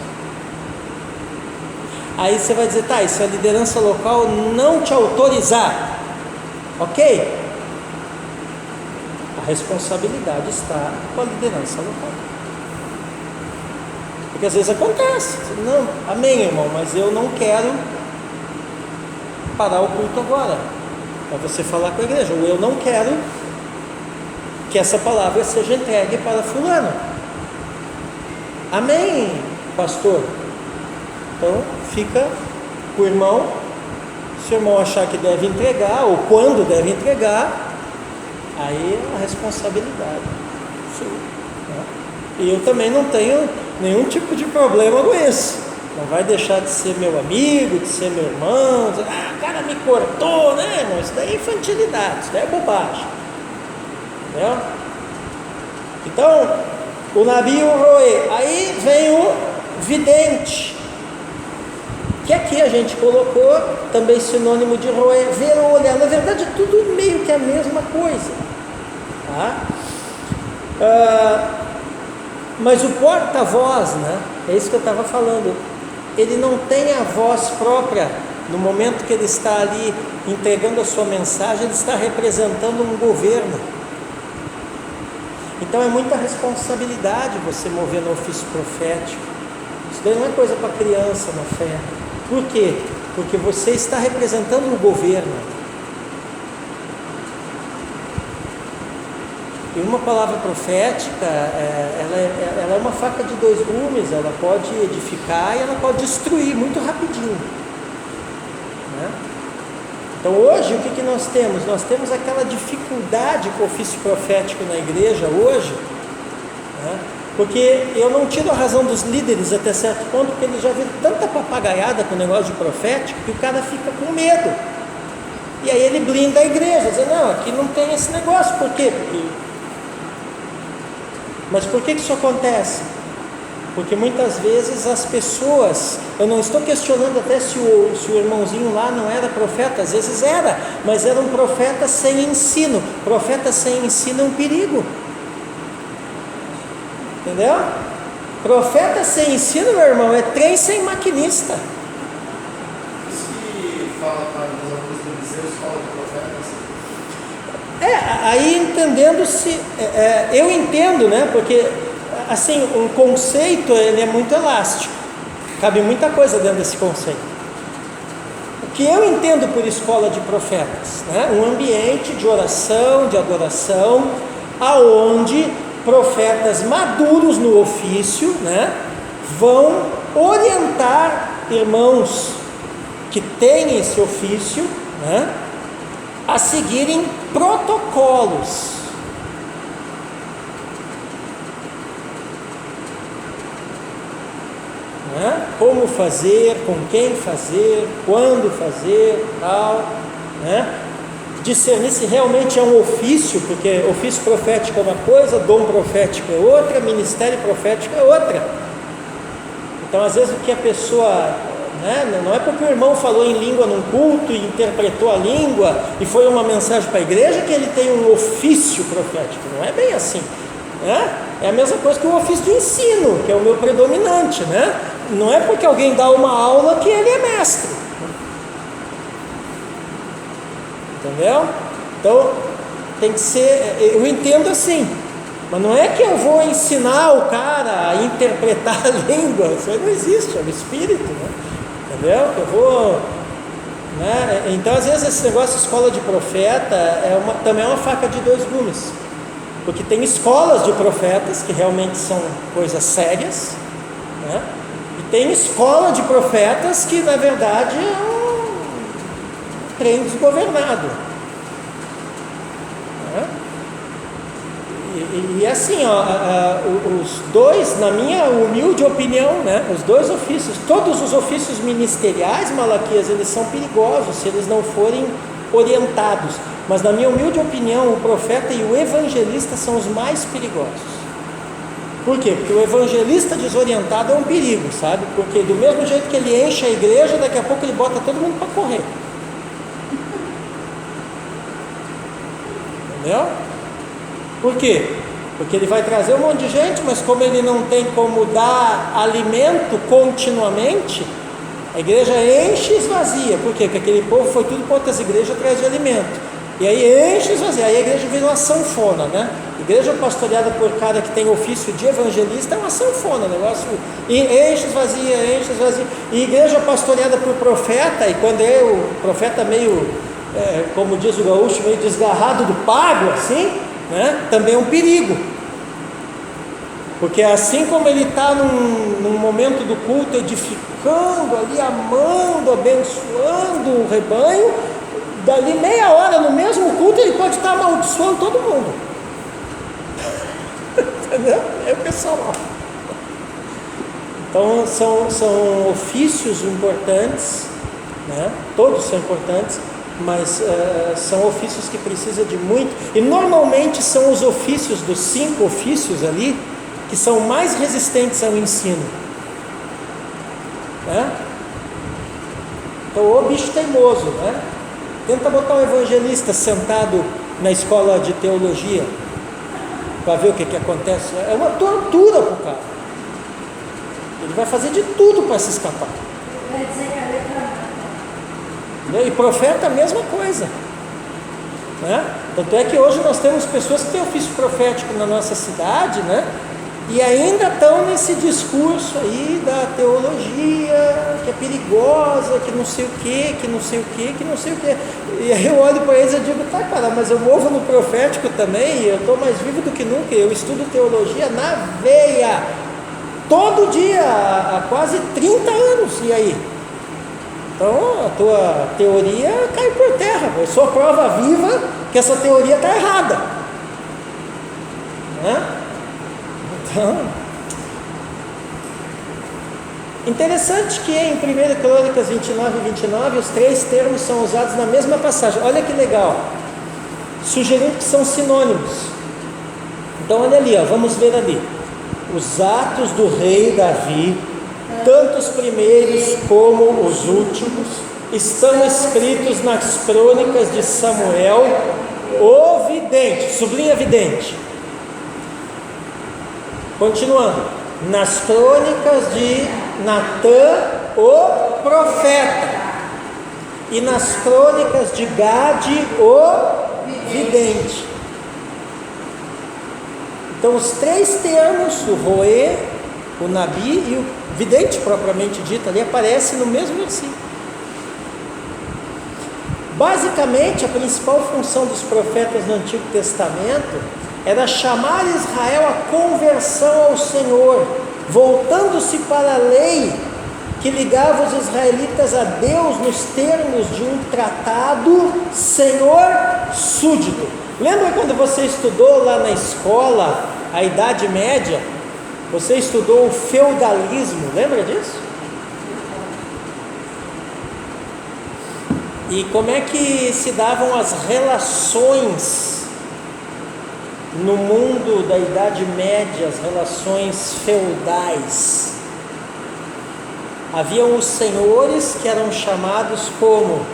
[SPEAKER 1] Aí você vai dizer, tá, e se a liderança local não te autorizar? Ok. A responsabilidade está com a liderança local. Porque às vezes acontece. Não, amém, irmão, mas eu não quero parar o culto agora. para você falar com a igreja, ou eu não quero que essa palavra seja entregue para fulano. Amém, pastor? Então fica o irmão, se o irmão achar que deve entregar, ou quando deve entregar, aí é a responsabilidade sua, né? E eu também não tenho nenhum tipo de problema com isso. Não vai deixar de ser meu amigo, de ser meu irmão, dizer, o cara me cortou, né, irmão? Isso daí é infantilidade, isso daí é bobagem. Entendeu? Então, o Nabi e o Roê. Aí vem o vidente, que aqui a gente colocou também sinônimo de Roê, ver ou olhar. Na verdade é tudo meio que a mesma coisa, tá? Mas o porta-voz, né? É isso que eu estava falando. Ele não tem a voz própria. No momento que ele está ali entregando a sua mensagem, ele está representando um governo. Então é muita responsabilidade você mover no ofício profético. Isso daí não é coisa para criança na fé. Por quê? Porque você está representando um governo. E uma palavra profética, ela é uma faca de dois gumes. Ela pode edificar e ela pode destruir muito rapidinho, né? Então hoje o que nós temos? Nós temos aquela dificuldade com o ofício profético na igreja hoje, né? Porque eu não tiro a razão dos líderes até certo ponto, porque eles já viram tanta papagaiada com o negócio de profético que o cara fica com medo. E aí ele blinda a igreja, dizendo, não, aqui não tem esse negócio. Por quê? Mas por que isso acontece? Porque muitas vezes as pessoas, eu não estou questionando até se o irmãozinho lá não era profeta, às vezes era, mas era um profeta sem ensino. Profeta sem ensino é um perigo. Entendeu? Profeta sem ensino, meu irmão, é trem sem maquinista.
[SPEAKER 2] Isso que fala para os alunos do liceu, escola de profetas.
[SPEAKER 1] Aí entendendo-se, eu entendo, né? Porque assim, um conceito ele é muito elástico, cabe muita coisa dentro desse conceito. O que eu entendo por escola de profetas, né? Um ambiente de oração, de adoração, aonde profetas maduros no ofício, né, vão orientar irmãos que têm esse ofício, né, a seguirem protocolos. Né? Como fazer, com quem fazer, quando fazer, tal, né? Discernir se realmente é um ofício, porque ofício profético é uma coisa, dom profético é outra, ministério profético é outra. Então às vezes o que a pessoa, né, não é porque o irmão falou em língua num culto e interpretou a língua e foi uma mensagem para a igreja que ele tem um ofício profético, não é bem assim, né? É a mesma coisa que o ofício de ensino, que é o meu predominante, né? Não é porque alguém dá uma aula que ele é mestre. Entendeu? Então tem que ser, eu entendo assim, mas não é que eu vou ensinar o cara a interpretar a língua, isso aí não existe, é o espírito, né? Entendeu? Eu vou, né? Então às vezes esse negócio de escola de profeta também é uma faca de dois gumes, porque tem escolas de profetas que realmente são coisas sérias, né? E tem escola de profetas que na verdade é um trem desgovernado, né? E assim, os dois, na minha humilde opinião, né, os dois ofícios, todos os ofícios ministeriais, Malaquias, eles são perigosos se eles não forem orientados, mas na minha humilde opinião, o profeta e o evangelista são os mais perigosos. Por quê? Porque o evangelista desorientado é um perigo, sabe? Porque do mesmo jeito que ele enche a igreja, daqui a pouco ele bota todo mundo para correr. Entendeu? Por quê? Porque ele vai trazer um monte de gente, mas como ele não tem como dar alimento continuamente, a igreja enche e esvazia. Por quê? Porque aquele povo foi tudo para outras igrejas atrás de alimento. E aí enche e esvazia. Aí a igreja vira uma sanfona, né? Igreja pastoreada por cara que tem ofício de evangelista é uma sanfona, negócio. E enche e esvazia, enche e esvazia. E igreja pastoreada por profeta, e quando é o profeta meio como diz o gaúcho, meio desgarrado do pago, assim, né? Também é um perigo. Porque assim como ele está num momento do culto, edificando ali, amando, abençoando o rebanho, dali meia hora no mesmo culto ele pode estar amaldiçoando todo mundo. Entendeu? É o pessoal. Então são ofícios importantes, né? Todos são importantes, mas são ofícios que precisam de muito, e normalmente são os ofícios dos 5 ofícios ali que são mais resistentes ao ensino, né? Então o bicho teimoso, né? Tenta botar um evangelista sentado na escola de teologia para ver o que acontece. É uma tortura para o cara. Ele vai fazer de tudo para se escapar.
[SPEAKER 3] Vai dizer que a letra mata.
[SPEAKER 1] E profeta a mesma coisa, né? Tanto é que hoje nós temos pessoas que têm ofício profético na nossa cidade, né? E ainda estão nesse discurso aí da teologia, que é perigosa, que não sei o que, que não sei o que, que não sei o que. E aí eu olho para eles e digo, tá, cara, mas eu movo no profético também, e eu estou mais vivo do que nunca, eu estudo teologia na veia, todo dia, há quase 30 anos, e aí? Então a tua teoria cai por terra, eu sou prova viva que essa teoria está errada, né? Então, interessante que em 1 Crônicas 29 e 29 os 3 termos são usados na mesma passagem. Olha que legal, sugerindo que são sinônimos. Então olha ali, vamos ver ali. Os atos do rei Davi, tanto os primeiros como os últimos, estão escritos nas crônicas de Samuel, o vidente. Sublinha vidente. Continuando, nas crônicas de Natã, o profeta, e nas crônicas de Gade, o vidente. Então os 3 termos, o roê, o nabi e o vidente propriamente dito ali, aparecem no mesmo versículo. Basicamente a principal função dos profetas no Antigo Testamento era chamar Israel à conversão ao Senhor, voltando-se para a lei que ligava os israelitas a Deus nos termos de um tratado senhor-súdito. Lembra quando você estudou lá na escola a Idade Média? Você estudou o feudalismo, lembra disso? E como é que se davam as relações no mundo da Idade Média, as relações feudais? Haviam os senhores que eram chamados como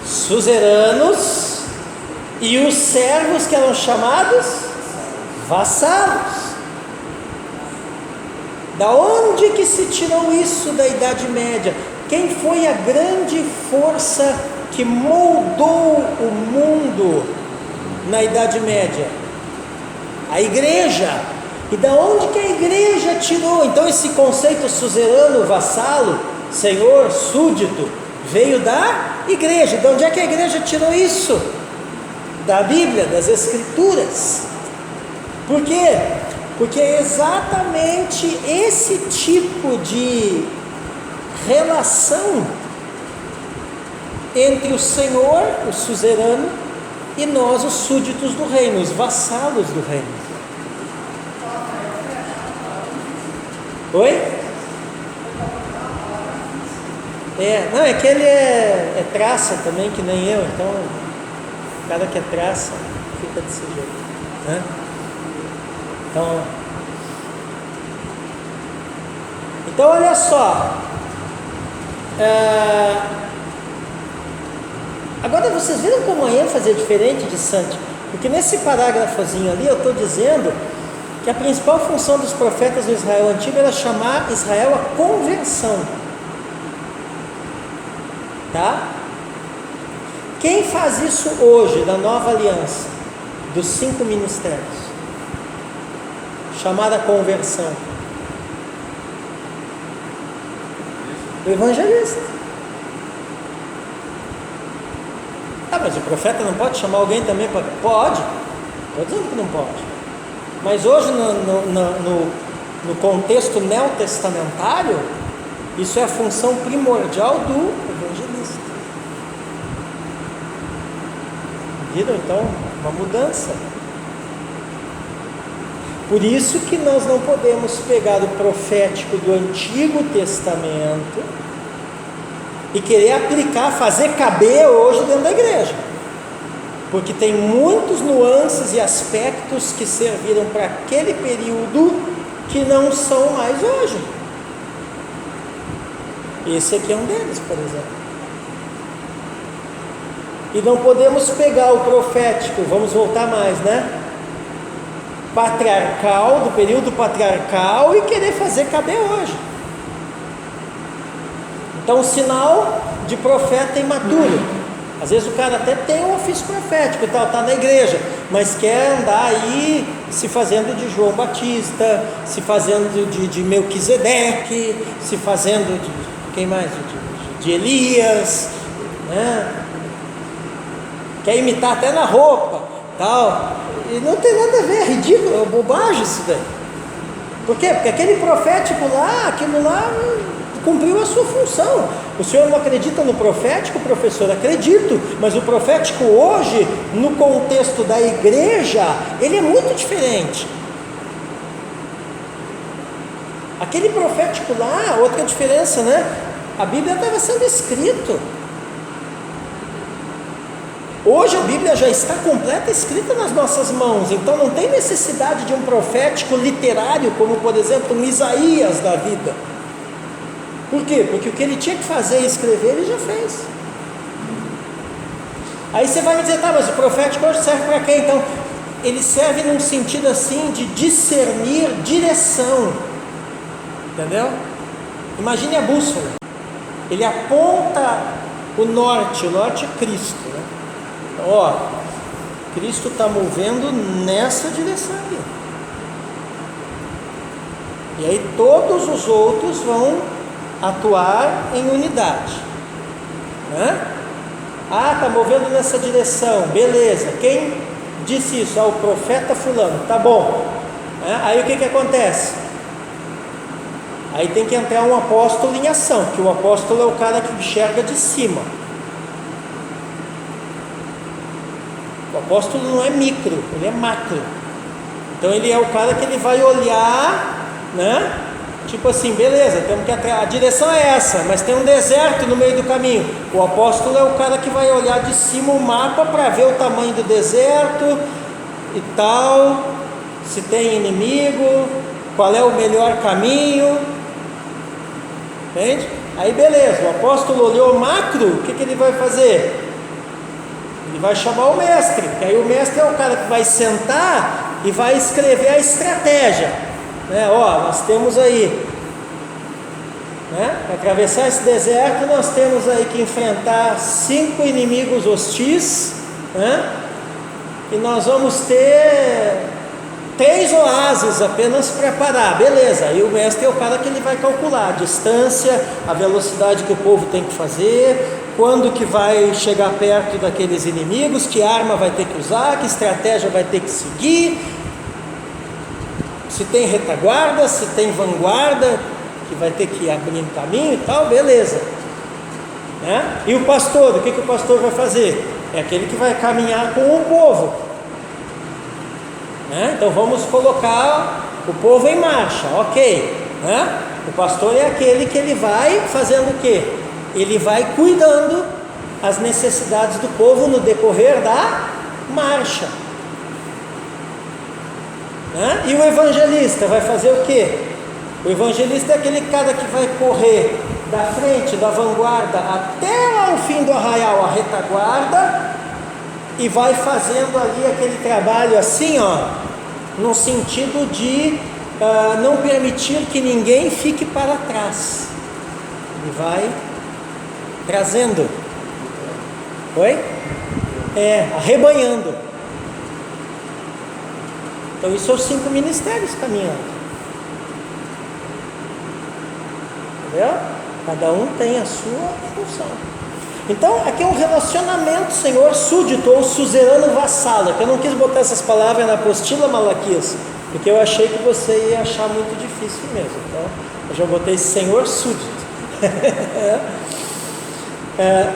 [SPEAKER 1] suzeranos, e os servos que eram chamados vassalos. Da onde que se tirou isso da Idade Média? Quem foi a grande força que moldou o mundo na Idade Média? A igreja. E da onde que a igreja tirou? Então esse conceito suzerano, vassalo, senhor, súdito, veio da igreja. De onde é que a igreja tirou isso? Da Bíblia, das Escrituras. Por quê? Porque é exatamente esse tipo de relação entre o Senhor, o suzerano, e nós, os súditos do reino, os vassalos do reino. Oi? Não, é que ele é traça também, que nem eu, então o cara que é traça fica desse jeito, né? Então olha só, agora vocês viram como a ênfase é diferente de Santi, porque nesse parágrafozinho ali eu estou dizendo que a principal função dos profetas no Israel antigo era chamar Israel à conversão, tá? Quem faz isso hoje da nova aliança, dos 5 ministérios? Chamar à conversão. O evangelista. Ah, mas o profeta não pode chamar alguém também para... Pode. Estou dizendo que não pode. Mas hoje, no contexto neotestamentário, isso é a função primordial do evangelista. Viram então uma mudança? Por isso que nós não podemos pegar o profético do Antigo Testamento e querer aplicar, fazer caber hoje dentro da igreja, porque tem muitos nuances e aspectos que serviram para aquele período que não são mais hoje. Esse aqui é um deles, por exemplo. E não podemos pegar o profético, vamos voltar mais, né? Patriarcal, do período patriarcal, e querer fazer caber hoje. Então, sinal de profeta imaturo. Às vezes o cara até tem um ofício profético e tal, está na igreja, mas quer andar aí se fazendo de João Batista, se fazendo de Melquisedeque, se fazendo de quem mais? De Elias, né? Quer imitar até na roupa, tal. E não tem nada a ver, é ridículo, é bobagem isso daí. Por quê? Porque aquele profético lá, aquilo lá cumpriu a sua função. O senhor não acredita no profético, professor? Acredito, mas o profético hoje, no contexto da igreja, ele é muito diferente. Aquele profético lá, outra diferença, né? A Bíblia estava sendo escrita. Hoje a Bíblia já está completa, escrita nas nossas mãos, então não tem necessidade de um profético literário, como por exemplo um Isaías da vida. Por quê? Porque o que ele tinha que fazer e escrever, ele já fez. Aí você vai me dizer, tá, mas o profético hoje serve para quê? Então, ele serve num sentido assim de discernir direção, entendeu? Imagine a bússola, ele aponta o norte é Cristo, né? Então, ó, Cristo está movendo nessa direção aqui. E aí todos os outros vão atuar em unidade, né? Ah, está movendo nessa direção, beleza. Quem disse isso? Ah, o profeta fulano, tá bom. Aí o que acontece? Aí tem que entrar um apóstolo em ação, porque o apóstolo é o cara que enxerga de cima. O apóstolo não é micro, ele é macro. Então ele é o cara que ele vai olhar, né? Tipo assim, beleza, temos que a direção é essa, mas tem um deserto no meio do caminho. O apóstolo é o cara que vai olhar de cima o mapa para ver o tamanho do deserto e tal, se tem inimigo, qual é o melhor caminho, entende? Aí beleza, o apóstolo olhou o macro, o que ele vai fazer? Ele vai chamar o mestre, que aí o mestre é o cara que vai sentar e vai escrever a estratégia, né? Ó, nós temos aí, né? Para atravessar esse deserto nós temos aí que enfrentar 5 inimigos hostis, né? E nós vamos ter 3 oásis apenas para parar, beleza. Aí o mestre é o cara que ele vai calcular a distância, a velocidade que o povo tem que fazer, quando que vai chegar perto daqueles inimigos, que arma vai ter que usar, que estratégia vai ter que seguir, se tem retaguarda, se tem vanguarda, que vai ter que abrir um caminho e tal, beleza, né? E o pastor, o que o pastor vai fazer? É aquele que vai caminhar com o povo, né? Então vamos colocar o povo em marcha, ok, né? O pastor é aquele que ele vai fazendo o quê? Ele vai cuidando as necessidades do povo no decorrer da marcha, né? E o evangelista vai fazer o quê? O evangelista é aquele cara que vai correr da frente, da vanguarda, até lá o fim do arraial, a retaguarda, e vai fazendo ali aquele trabalho assim, ó, no sentido de não permitir que ninguém fique para trás. Ele vai trazendo, oi? Arrebanhando. Então isso são 5 ministérios caminhando, entendeu? Cada um tem a sua função. Então, aqui é um relacionamento senhor súdito ou suzerano vassalo, que eu não quis botar essas palavras na apostila Malaquias, porque eu achei que você ia achar muito difícil mesmo. Então, eu já botei senhor súdito.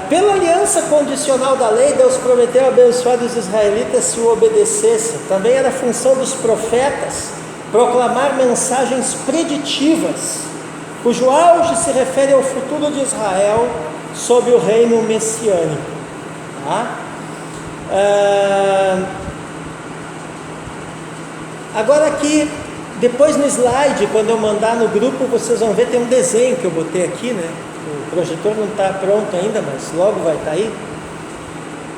[SPEAKER 1] Pela aliança condicional da lei, Deus prometeu abençoar os israelitas se o obedecessem. Também era função dos profetas proclamar mensagens preditivas, cujo auge se refere ao futuro de Israel sob o reino messiânico. Agora aqui, depois no slide, quando eu mandar no grupo, vocês vão ver, tem um desenho que eu botei aqui, né? O projetor não está pronto ainda, mas logo vai estar aí.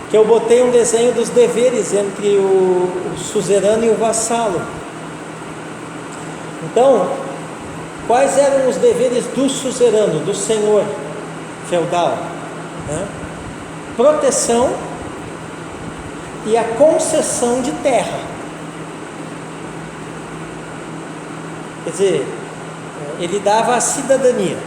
[SPEAKER 1] Que eu botei um desenho dos deveres entre o suzerano e o vassalo. Então, quais eram os deveres do suzerano, do senhor feudal? Proteção e a concessão de terra. Quer dizer, ele dava a cidadania.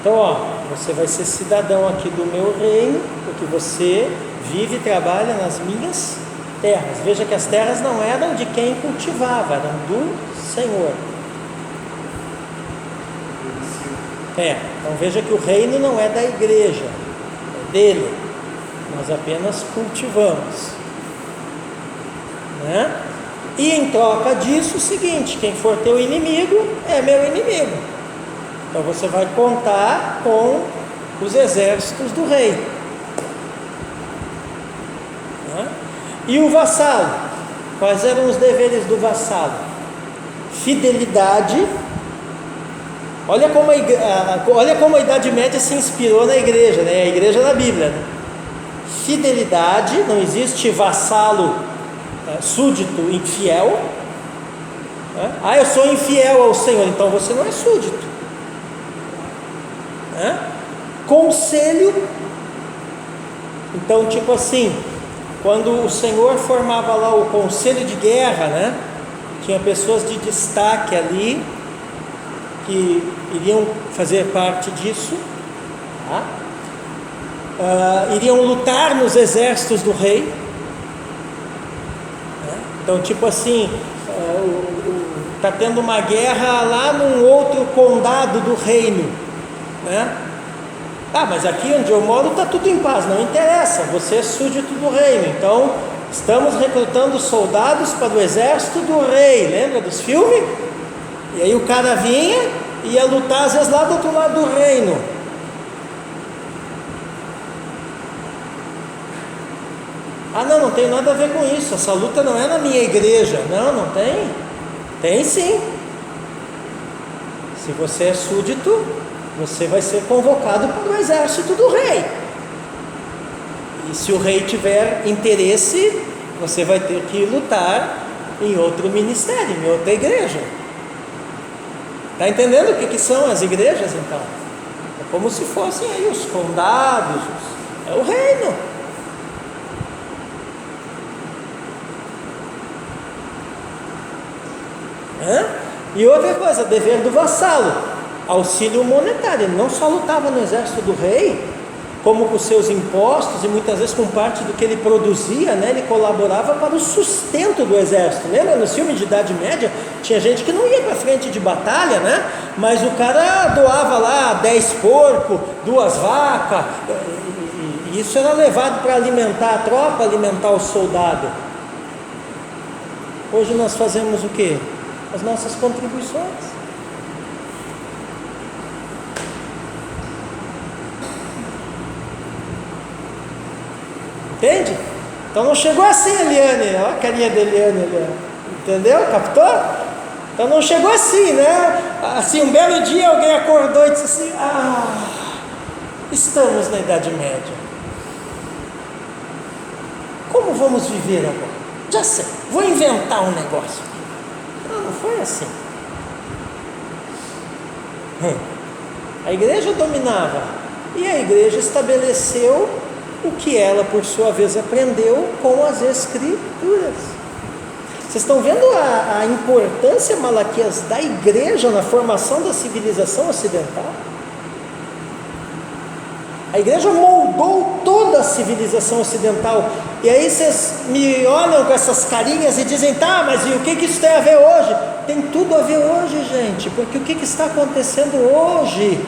[SPEAKER 1] Então, você vai ser cidadão aqui do meu reino, porque você vive e trabalha nas minhas terras. Veja que as terras não eram de quem cultivava, eram do Senhor. Então veja que o reino não é da igreja, é dele. Nós apenas cultivamos. E em troca disso, o seguinte: quem for teu inimigo é meu inimigo. Então você vai contar com os exércitos do rei. E o vassalo? Quais eram os deveres do vassalo? Fidelidade. Olha como a Idade Média se inspirou na igreja, né? A igreja na Bíblia, né? Fidelidade, não existe vassalo súdito infiel. Eu sou infiel ao Senhor, então você não é súdito. Conselho. Então, tipo assim, quando o Senhor formava lá o conselho de guerra, né? Tinha pessoas de destaque ali que iriam fazer parte disso, iriam lutar nos exércitos do rei. Então, tipo assim, está tendo uma guerra lá num outro condado do reino, mas aqui onde eu moro está tudo em paz. Não interessa, você é súdito do reino, então estamos recrutando soldados para o exército do rei. Lembra dos filmes? E aí o cara vinha e ia lutar às vezes lá do outro lado do reino. Não tem nada a ver com isso, essa luta não é na minha igreja. Não tem. Tem sim. Se você é súdito, você vai ser convocado para o exército do rei. E se o rei tiver interesse, você vai ter que lutar em outro ministério, em outra igreja. Está entendendo o que são as igrejas, então? É como se fossem aí os condados, é o reino. E outra coisa, dever do vassalo, auxílio monetário. Ele não só lutava no exército do rei, como com seus impostos e muitas vezes com parte do que ele produzia, ele colaborava para o sustento do exército. Lembra no filme de Idade Média? Tinha gente que não ia para frente de batalha, mas o cara doava lá 10 porcos, 2 vacas, e isso era levado para alimentar a tropa, alimentar o soldado. Hoje nós fazemos o quê? As nossas contribuições. Entende? Então não chegou assim, Eliane. Olha a carinha da Eliane ali. Entendeu? Captou? Então não chegou assim, Assim, um belo dia alguém acordou e disse assim: estamos na Idade Média. Como vamos viver agora? Já sei, vou inventar um negócio. Não foi assim. A igreja dominava e a igreja estabeleceu o que ela, por sua vez, aprendeu com as Escrituras. Vocês estão vendo a importância, Malaquias, da igreja na formação da civilização ocidental? A igreja moldou toda a civilização ocidental. E aí vocês me olham com essas carinhas e dizem, tá, mas e o que isso tem a ver hoje? Tem tudo a ver hoje, gente, porque o que está acontecendo hoje?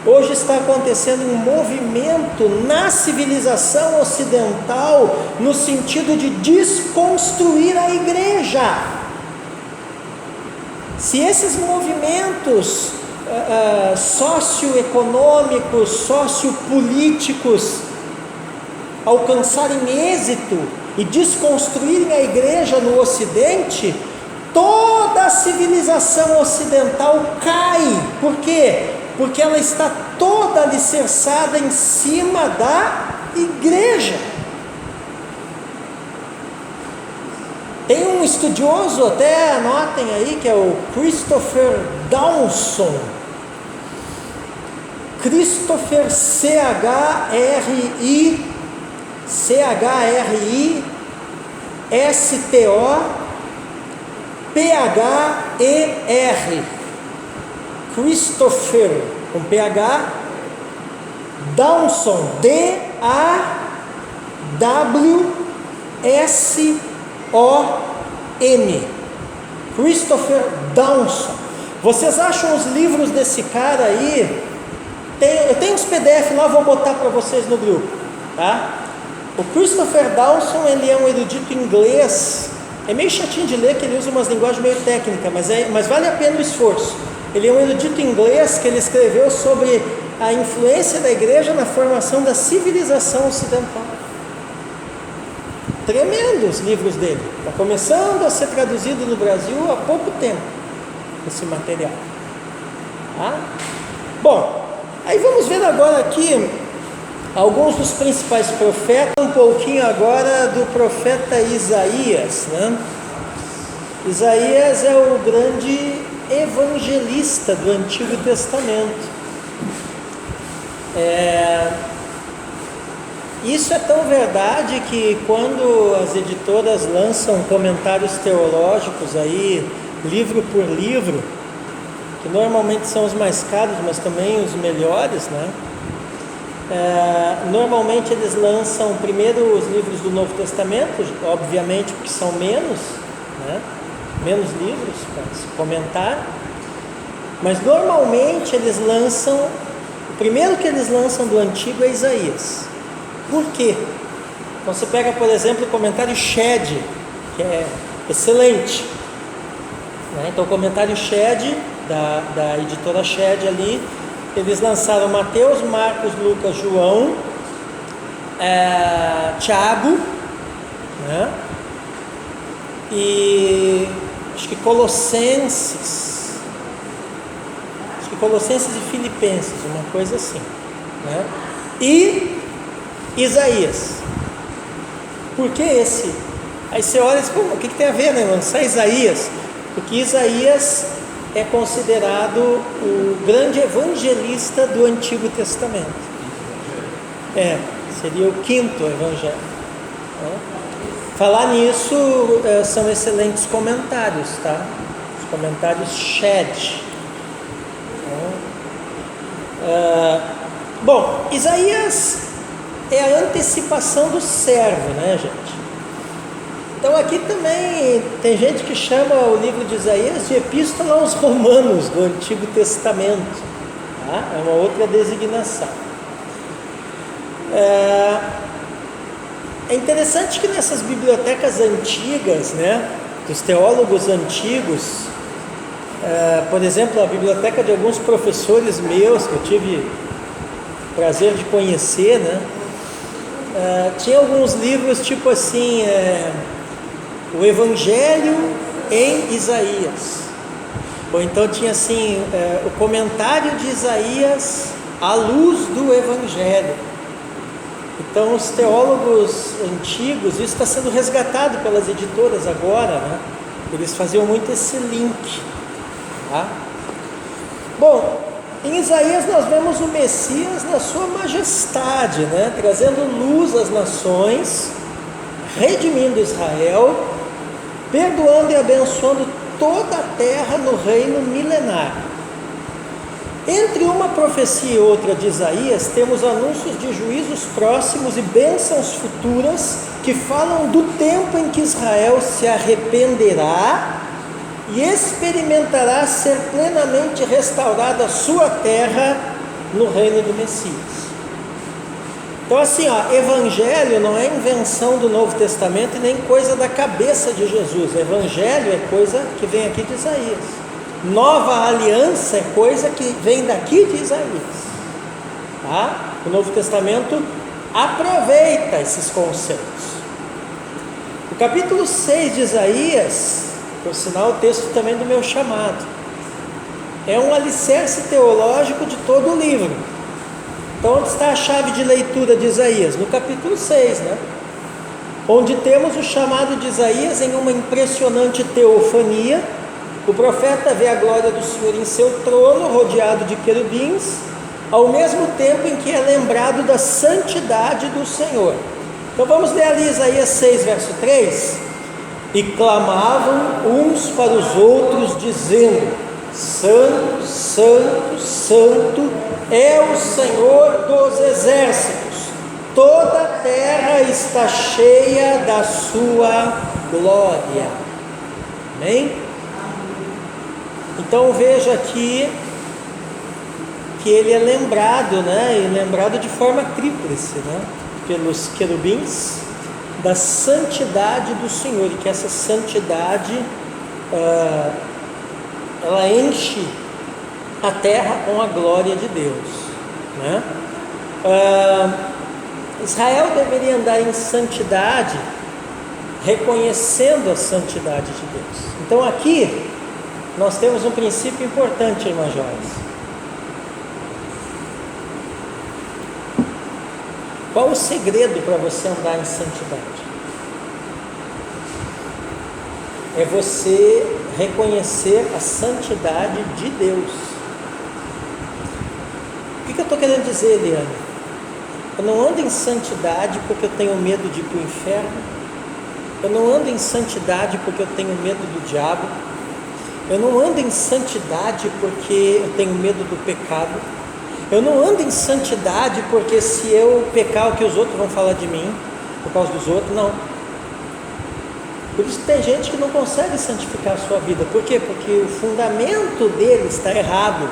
[SPEAKER 1] Hoje está acontecendo um movimento na civilização ocidental no sentido de desconstruir a igreja. Se esses movimentos socioeconômicos, sociopolíticos alcançarem êxito e desconstruírem a igreja no Ocidente, toda a civilização ocidental cai. Por quê? Porque ela está toda alicerçada em cima da igreja. Tem um estudioso, até anotem aí, que é o Christopher Dawson. Christopher Christopher Christopher com PH Dawson, D-A-W-S-O-N, Christopher Dawson. Vocês acham os livros desse cara aí? Eu tenho uns PDF lá, vou botar para vocês no grupo, tá? O Christopher Dawson, ele é um erudito inglês. É meio chatinho de ler, que ele usa umas linguagens meio técnicas, mas vale a pena o esforço. Ele é um erudito inglês que ele escreveu sobre a influência da igreja na formação da civilização ocidental. Tremendo os livros dele. Está começando a ser traduzido no Brasil há pouco tempo, esse material. Tá? Bom, aí vamos ver agora aqui alguns dos principais profetas, um pouquinho agora do profeta Isaías, né? Isaías é o grande evangelista do Antigo Testamento. Isso é tão verdade que quando as editoras lançam comentários teológicos aí, livro por livro, que normalmente são os mais caros, mas também os melhores, né? Normalmente eles lançam primeiro os livros do Novo Testamento, obviamente porque são menos, né? Menos livros para se comentar, mas normalmente eles lançam, o primeiro que eles lançam do Antigo é Isaías. Por quê? Então você pega, por exemplo, o comentário Shed, que é excelente, né? Então o comentário Shed, da editora Shed ali, eles lançaram Mateus, Marcos, Lucas, João, Tiago, né? E acho que Colossenses e Filipenses, uma coisa assim, né? E Isaías. Por que esse? Aí você olha e diz, o que tem a ver, né? Lançar Isaías? Porque Isaías é considerado o grande evangelista do Antigo Testamento. Seria o quinto evangelho, né? Falar nisso, são excelentes comentários, tá? Os comentários Shed. Bom, Isaías é a antecipação do servo, né, gente? Então aqui também tem gente que chama o livro de Isaías de Epístola aos Romanos do Antigo Testamento, tá? É uma outra designação. É interessante que nessas bibliotecas antigas, né, dos teólogos antigos, por exemplo, a biblioteca de alguns professores meus que eu tive o prazer de conhecer, né, tinha alguns livros tipo assim, o Evangelho em Isaías, ou então tinha assim, o comentário de Isaías à luz do Evangelho. Então os teólogos antigos, isso está sendo resgatado pelas editoras agora, né? Eles faziam muito esse link, tá? Bom, em Isaías nós vemos o Messias na sua majestade, né? Trazendo luz às nações, redimindo Israel perdoando e abençoando toda a terra no reino milenar. Entre uma profecia e outra de Isaías, temos anúncios de juízos próximos e bênçãos futuras que falam do tempo em que Israel se arrependerá e experimentará ser plenamente restaurada a sua terra no reino do Messias. Então assim, evangelho não é invenção do Novo Testamento e nem coisa da cabeça de Jesus. Evangelho é coisa que vem aqui de Isaías. Nova aliança é coisa que vem daqui de Isaías. Tá? O Novo Testamento aproveita esses conceitos. O capítulo 6 de Isaías, por sinal o texto também do meu chamado, é um alicerce teológico de todo o livro. Então onde está a chave de leitura de Isaías? No capítulo 6, né? Onde temos o chamado de Isaías em uma impressionante teofania. O profeta vê a glória do Senhor em seu trono, rodeado de querubins, ao mesmo tempo em que é lembrado da santidade do Senhor. Então vamos ler ali Isaías 6, verso 3. E clamavam uns para os outros, dizendo: Santo, Santo, Santo é o Senhor dos exércitos, toda a terra está cheia da sua glória. Amém? Então veja aqui que ele é lembrado, né? E lembrado de forma tríplice, né? Pelos querubins, da santidade do Senhor, e que essa santidade ela enche a terra com a glória de Deus, né? Israel deveria andar em santidade, reconhecendo a santidade de Deus. Então aqui nós temos um princípio importante, irmã Joyce. Qual o segredo para você andar em santidade? É você reconhecer a santidade de Deus. O que eu estou querendo dizer, Eliane? Eu não ando em santidade porque eu tenho medo de ir para o inferno. Eu não ando em santidade porque eu tenho medo do diabo. Eu não ando em santidade porque eu tenho medo do pecado. Eu não ando em santidade porque se eu pecar o que os outros vão falar de mim, por causa dos outros, não. Por isso que tem gente que não consegue santificar a sua vida. Por quê? Porque o fundamento dele está errado.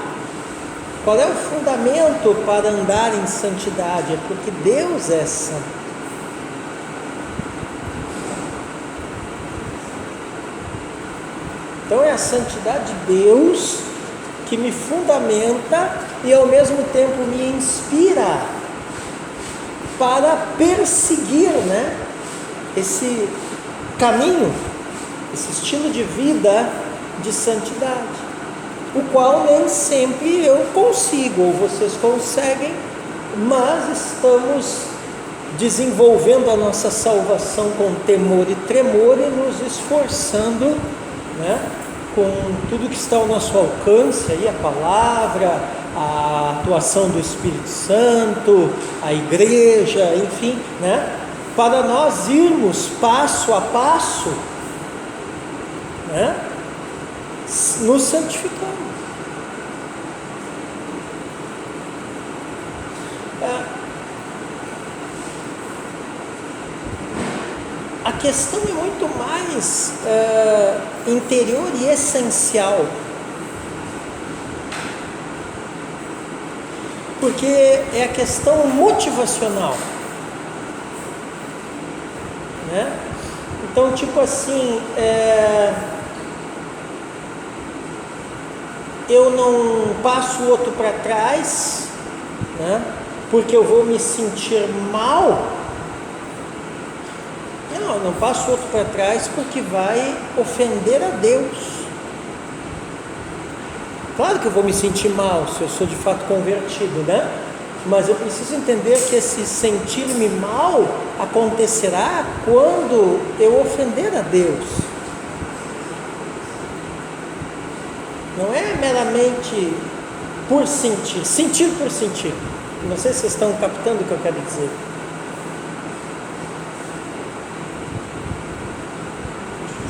[SPEAKER 1] Qual é o fundamento para andar em santidade? É porque Deus é santo. Então é a santidade de Deus que me fundamenta e ao mesmo tempo me inspira para perseguir, né, esse caminho, esse estilo de vida de santidade, o qual nem sempre eu consigo, ou vocês conseguem, mas estamos desenvolvendo a nossa salvação com temor e tremor e nos esforçando, né, com tudo que está ao nosso alcance, aí, a palavra, a atuação do Espírito Santo, a igreja, enfim, né, para nós irmos passo a passo, né, nos santificando. A questão é muito mais interior e essencial, porque é a questão motivacional, né? Então, tipo assim, eu não passo o outro para trás, né, porque eu vou me sentir mal. Não, eu não passo o outro para trás porque vai ofender a Deus. Claro que eu vou me sentir mal se eu sou de fato convertido, né? Mas eu preciso entender que esse sentir-me mal acontecerá quando eu ofender a Deus. Não é meramente por sentir, sentir por sentir. Não sei se vocês estão captando o que eu quero dizer.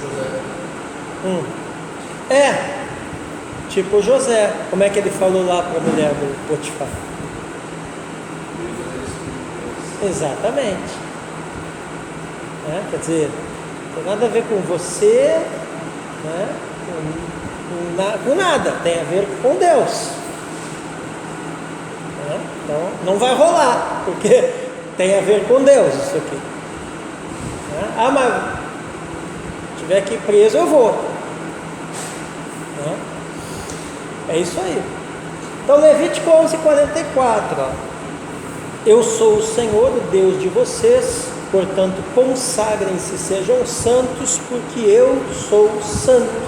[SPEAKER 2] José.
[SPEAKER 1] Tipo José. Como é que ele falou lá para a mulher do Potifar? Exatamente. Quer dizer, não tem nada a ver com você, né? Com nada, tem a ver com Deus. Então não vai rolar, porque tem a ver com Deus isso aqui. Mas se tiver aqui preso, eu vou. É isso aí. Então, Levítico 11:44. Eu sou o Senhor, o Deus de vocês, portanto, consagrem-se, sejam santos, porque eu sou santo.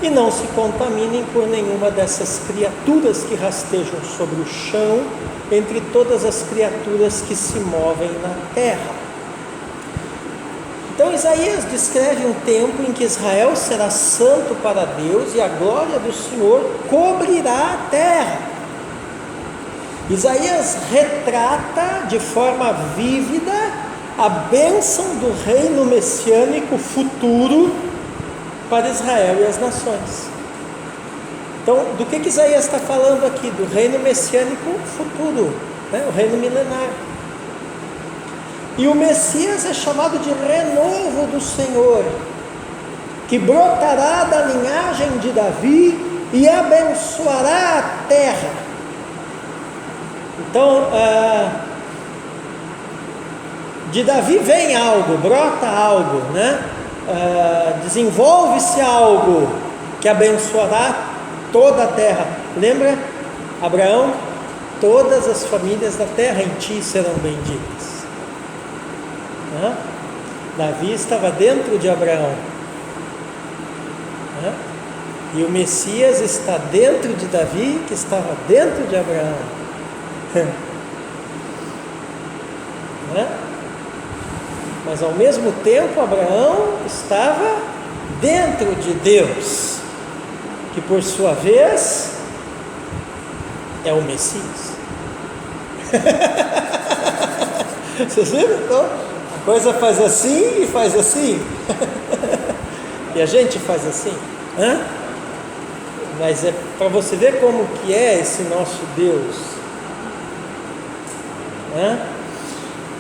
[SPEAKER 1] E não se contaminem por nenhuma dessas criaturas que rastejam sobre o chão, entre todas as criaturas que se movem na terra. Então Isaías descreve um tempo em que Israel será santo para Deus e a glória do Senhor cobrirá a terra. Isaías retrata de forma vívida a bênção do reino messiânico futuro para Israel e as nações. Então, do que Isaías está falando aqui? Do reino messiânico futuro, o reino milenar. E o Messias é chamado de renovo do Senhor, que brotará da linhagem de Davi e abençoará a terra. Então, de Davi vem algo, brota algo, desenvolve-se algo que abençoará toda a terra. Lembra, Abraão? Todas as famílias da terra em ti serão benditas. Davi estava dentro de Abraão, e o Messias está dentro de Davi, que estava dentro de Abraão. Mas ao mesmo tempo Abraão estava dentro de Deus, que por sua vez é o Messias. Vocês viram? Então, a coisa faz assim e faz assim. E a gente faz assim. Mas é para você ver como que é esse nosso Deus.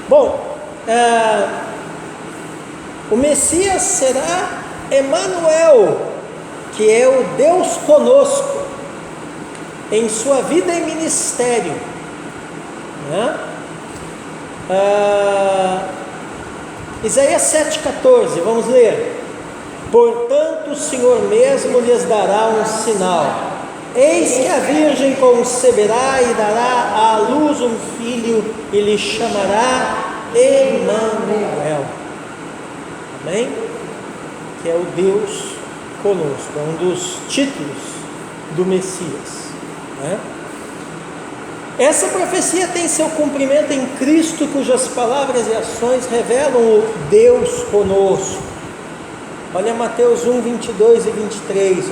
[SPEAKER 1] Bom, o Messias será Emanuel, que é o Deus conosco, em sua vida e ministério. Isaías 7,14, vamos ler. Portanto, o Senhor mesmo lhes dará um sinal. Eis que a virgem conceberá e dará à luz um filho, e lhe chamará Emanuel. Amém? Que é o Deus conosco, é um dos títulos do Messias. Essa profecia tem seu cumprimento em Cristo, cujas palavras e ações revelam o Deus conosco. Olha Mateus 1, 22 e 23.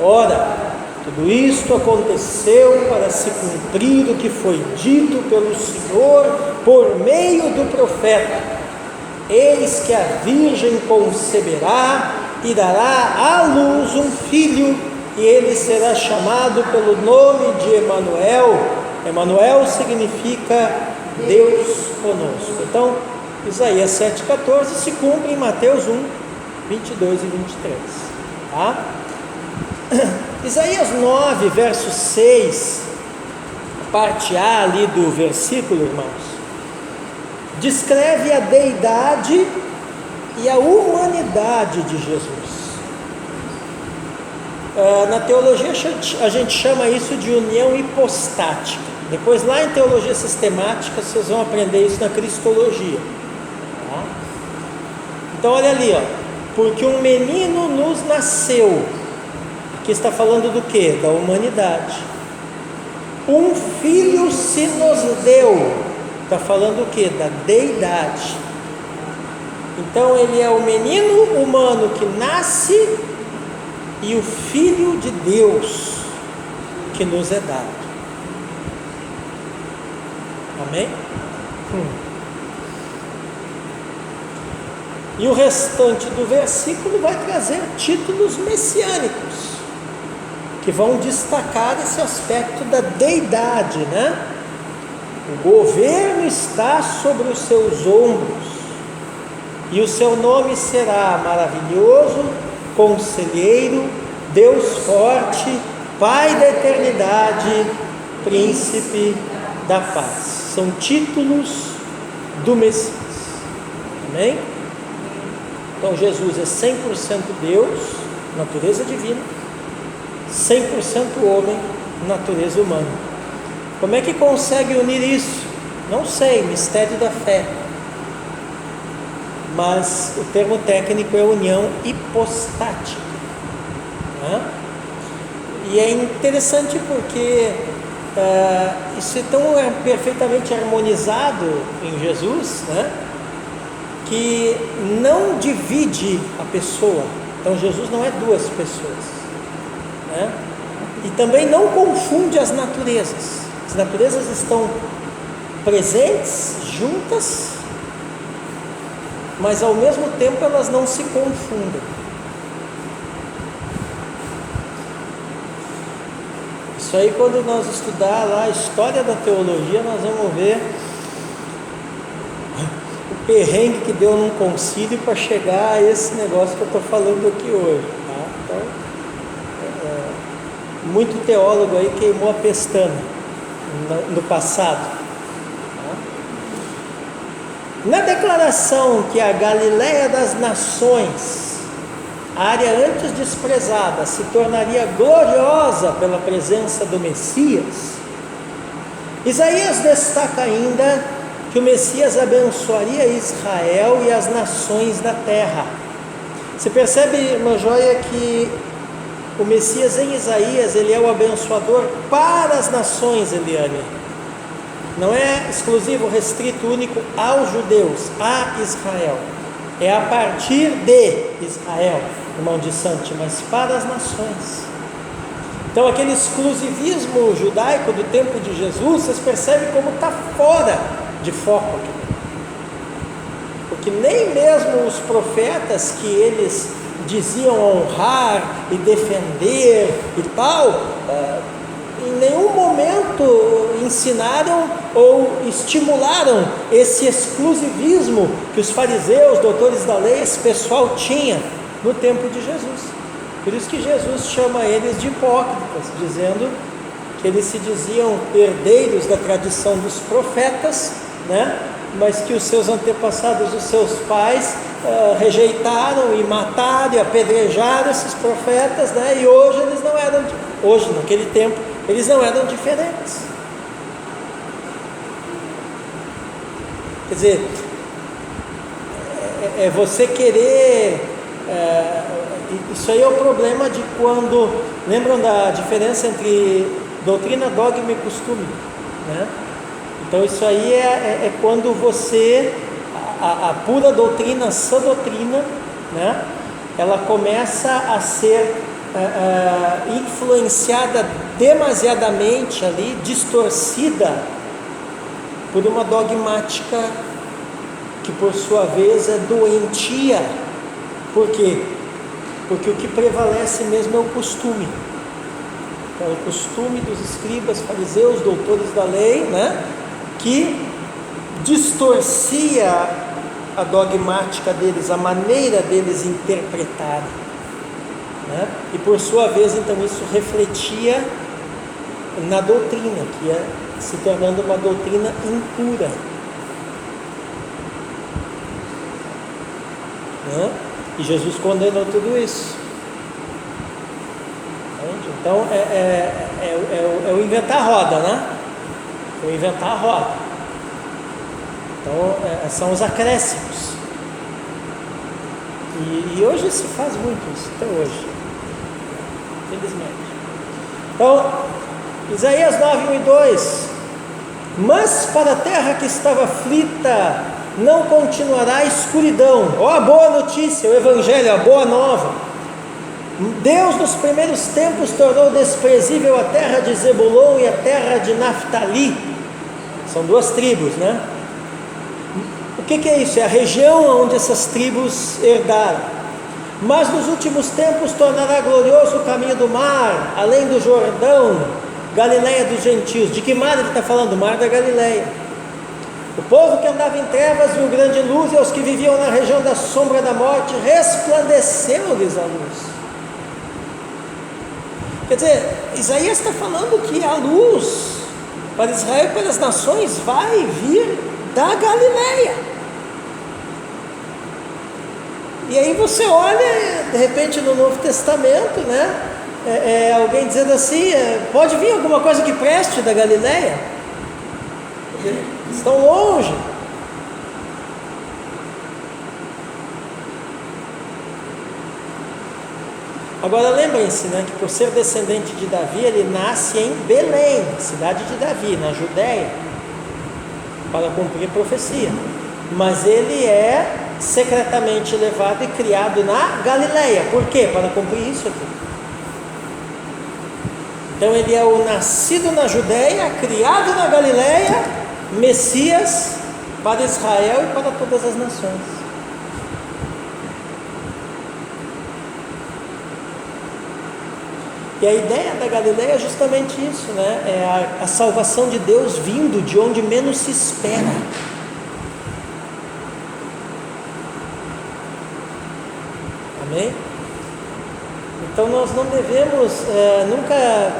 [SPEAKER 1] Ora, tudo isto aconteceu para se cumprir o que foi dito pelo Senhor por meio do profeta. Eis que a virgem conceberá e dará à luz um filho, e ele será chamado pelo nome de Emanuel. Emanuel significa Deus conosco. Então, Isaías 7,14 se cumpre em Mateus 1, 22 e 23. Isaías 9, verso 6, parte A ali do versículo, irmãos, descreve a deidade e a humanidade de Jesus. Na teologia a gente chama isso de união hipostática. Depois lá em teologia sistemática vocês vão aprender isso na cristologia. Então olha ali, porque um menino nos nasceu. Aqui está falando do que? Da humanidade. Um filho se nos deu. Está falando o que? Da deidade. Então ele é o menino humano que nasce e o Filho de Deus que nos é dado. Amém? E o restante do versículo vai trazer títulos messiânicos, que vão destacar esse aspecto da deidade, né? O governo está sobre os seus ombros, e o seu nome será Maravilhoso, Conselheiro, Deus Forte, Pai da Eternidade, Príncipe da Paz. São títulos do Messias. Amém? Então Jesus é 100% Deus, natureza divina, 100% homem, natureza humana. Como é que consegue unir isso? Não sei, mistério da fé. Mas o termo técnico é união hipostática, né? E é interessante porque isso é perfeitamente harmonizado em Jesus, né? Que não divide a pessoa. Então Jesus não é duas pessoas, né? E também não confunde as naturezas. As naturezas estão presentes, juntas, mas ao mesmo tempo elas não se confundem. Isso aí, quando nós estudar lá a história da teologia, nós vamos ver o perrengue que deu num concílio para chegar a esse negócio que eu estou falando aqui hoje, tá? Então, muito teólogo aí queimou a pestana no passado. Na declaração que a Galiléia das nações, a área antes desprezada, se tornaria gloriosa pela presença do Messias, Isaías destaca ainda que o Messias abençoaria Israel e as nações da terra. Você percebe, irmã Joia, que o Messias em Isaías, ele é o abençoador para as nações, Eliane. Não é exclusivo, restrito, único aos judeus, a Israel. É a partir de Israel, irmão de Santi, mas para as nações. Então aquele exclusivismo judaico do tempo de Jesus, vocês percebem como está fora de foco aqui. Porque nem mesmo os profetas que eles diziam honrar e defender e tal, em nenhum momento ensinaram ou estimularam esse exclusivismo que os fariseus, doutores da lei, esse pessoal tinha no tempo de Jesus. Por isso que Jesus chama eles de hipócritas, dizendo que eles se diziam herdeiros da tradição dos profetas, né? Mas que os seus antepassados, os seus pais, rejeitaram e mataram e apedrejaram esses profetas, né? E hoje eles não eram, hoje naquele tempo, eles não eram diferentes. Quer dizer, é você querer, isso aí é o problema de quando, lembram da diferença entre doutrina, dogma e costume, né? Então isso aí é quando você, a pura doutrina, sã doutrina, né? Ela começa a ser influenciada demasiadamente ali, distorcida por uma dogmática que por sua vez é doentia. Por quê? Porque o que prevalece mesmo é o costume. Então, o costume dos escribas, fariseus, doutores da lei, né? Que distorcia a dogmática deles, a maneira deles interpretarem, né? E por sua vez, então, isso refletia na doutrina, que ia se tornando uma doutrina impura, né? E Jesus condenou tudo isso. Entende? Então é o inventar a roda, né? É o inventar a roda. Então são os acréscimos. E hoje se faz muito isso, até hoje, infelizmente. Então, Isaías 9, 1 e 2: mas para a terra que estava aflita não continuará a escuridão. Ó, a boa notícia, o Evangelho, a boa nova. Deus nos primeiros tempos tornou desprezível a terra de Zebulon e a terra de Naftali. São duas tribos, né? O que é isso? É a região onde essas tribos herdaram. Mas nos últimos tempos tornará glorioso o caminho do mar, além do Jordão, Galileia dos gentios. De que mar ele está falando? O mar da Galileia. O povo que andava em trevas viu grande luz, e aos que viviam na região da sombra da morte resplandeceu-lhes a luz. Quer dizer, Isaías está falando que a luz para Israel e para as nações vai vir da Galileia. E aí você olha, de repente, no Novo Testamento, né? Alguém dizendo assim, pode vir alguma coisa que preste da Galileia? Estão longe. Agora lembrem-se, né, que por ser descendente de Davi, ele nasce em Belém, cidade de Davi, na Judéia, para cumprir profecia. Mas ele é secretamente levado e criado na Galileia. Por quê? Para cumprir isso aqui. Então ele é o nascido na Judéia, criado na Galileia, Messias para Israel e para todas as nações. E a ideia da Galileia é justamente isso, né? É a salvação de Deus vindo de onde menos se espera. Amém? Então nós não devemos nunca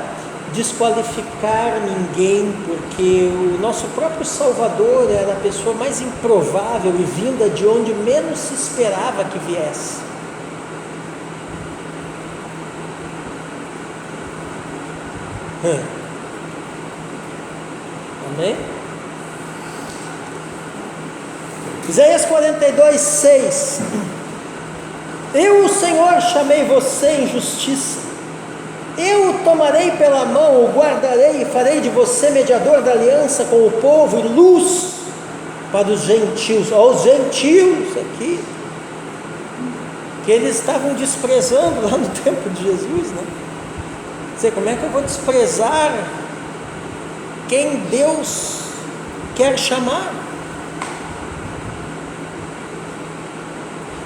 [SPEAKER 1] desqualificar ninguém, porque o nosso próprio Salvador era a pessoa mais improvável e vinda de onde menos se esperava que viesse. Amém? Isaías 42:6. Eu, o Senhor, chamei você em justiça, eu o tomarei pela mão, o guardarei e farei de você mediador da aliança com o povo e luz para os gentios. Olha os gentios aqui, que eles estavam desprezando lá no tempo de Jesus, né? Dizer, como é que eu vou desprezar quem Deus quer chamar?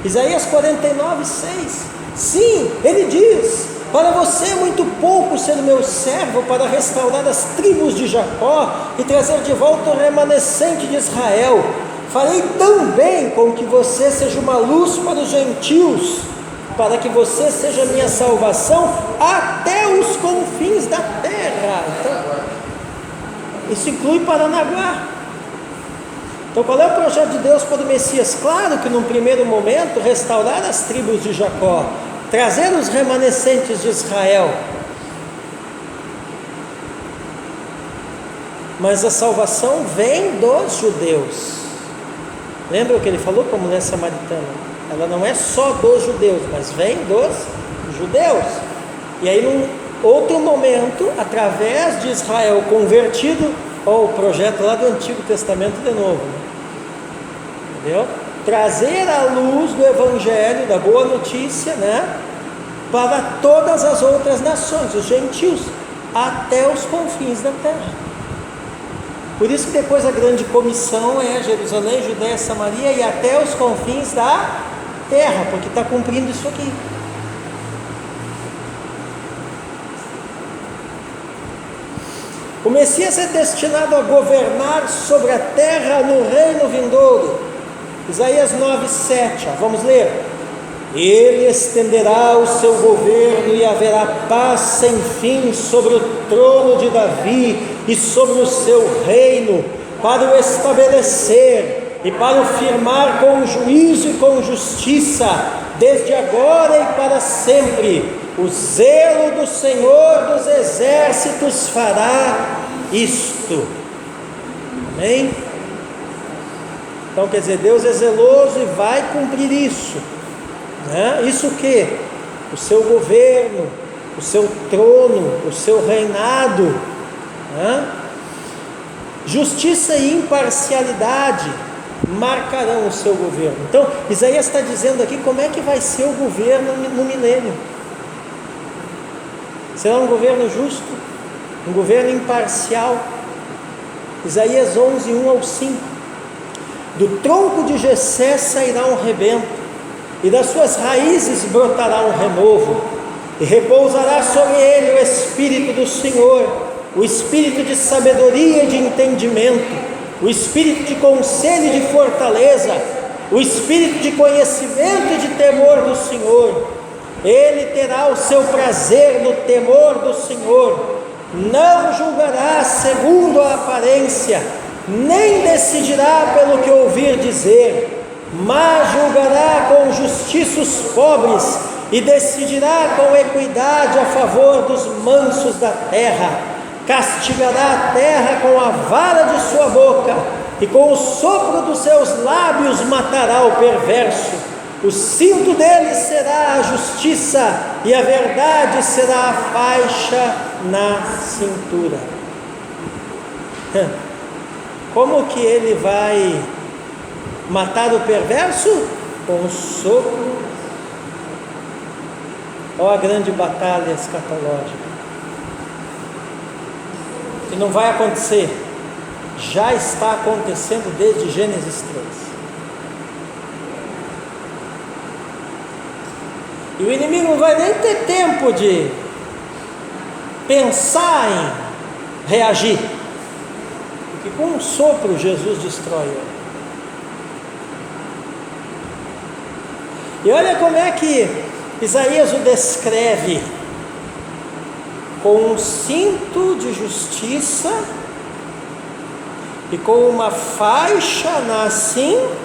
[SPEAKER 1] Isaías 49:6. Sim, ele diz: para você é muito pouco ser meu servo para restaurar as tribos de Jacó e trazer de volta o remanescente de Israel. Farei também com que você seja uma luz para os gentios, para que você seja minha salvação até os confins da terra. Então, isso inclui Paranaguá. Então qual é o projeto de Deus para o Messias? Claro que num primeiro momento restaurar as tribos de Jacó, trazer os remanescentes de Israel, mas a salvação vem dos judeus. Lembra o que ele falou para a mulher samaritana? Ela não é só dos judeus, mas vem dos judeus. E aí num outro momento, através de Israel convertido, o projeto lá do Antigo Testamento de novo, entendeu? Trazer a luz do Evangelho, da boa notícia, né, para todas as outras nações, os gentios, até os confins da terra. Por isso que depois a grande comissão é Jerusalém, Judéia, Samaria e até os confins da terra, porque está cumprindo isso aqui. O Messias é destinado a governar sobre a terra no reino vindouro. Isaías 9:7, vamos ler. Ele estenderá o seu governo e haverá paz sem fim sobre o trono de Davi e sobre o seu reino, para o estabelecer e para o firmar com juízo e com justiça, desde agora e para sempre. O zelo do Senhor dos exércitos fará isto. Amém? Então quer dizer, Deus é zeloso e vai cumprir isso, né? Isso o que? O seu governo, o seu trono, o seu reinado, né? Justiça e imparcialidade marcarão o seu governo. Então Isaías está dizendo aqui como é que vai ser o governo no milênio. Será um governo justo, um governo imparcial. Isaías 11:1-5. Do tronco de Jessé sairá um rebento, e das suas raízes brotará um renovo, e repousará sobre ele o Espírito do Senhor, o Espírito de sabedoria e de entendimento, o Espírito de conselho e de fortaleza, o Espírito de conhecimento e de temor do Senhor. Ele terá o seu prazer no temor do Senhor, não julgará segundo a aparência, nem decidirá pelo que ouvir dizer, mas julgará com justiça os pobres e decidirá com equidade a favor dos mansos da terra. Castigará a terra com a vara de sua boca, e com o sopro dos seus lábios matará o perverso. O cinto dele será a justiça, e a verdade será a faixa na cintura. Como que ele vai matar o perverso? Com o sopro. Olha a grande batalha escatológica. E não vai acontecer, já está acontecendo desde Gênesis 3. E o inimigo não vai nem ter tempo de pensar em reagir, porque com um sopro Jesus destrói ele. E olha como é que Isaías o descreve: com um cinto de justiça e com uma faixa na cintura.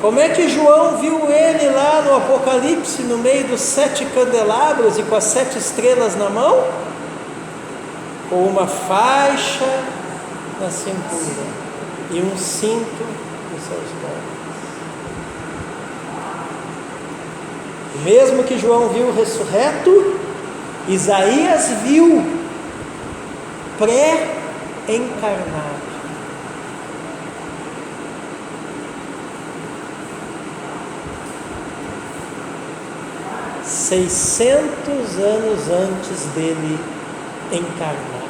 [SPEAKER 1] Como é que João viu ele lá no Apocalipse, no meio dos 7 candelabros e com as 7 estrelas na mão? Com uma faixa na cintura e um cinto nos seus pés. Mesmo que João viu o ressurreto, Isaías viu pré-encarnado. Seiscentos anos antes dele encarnar.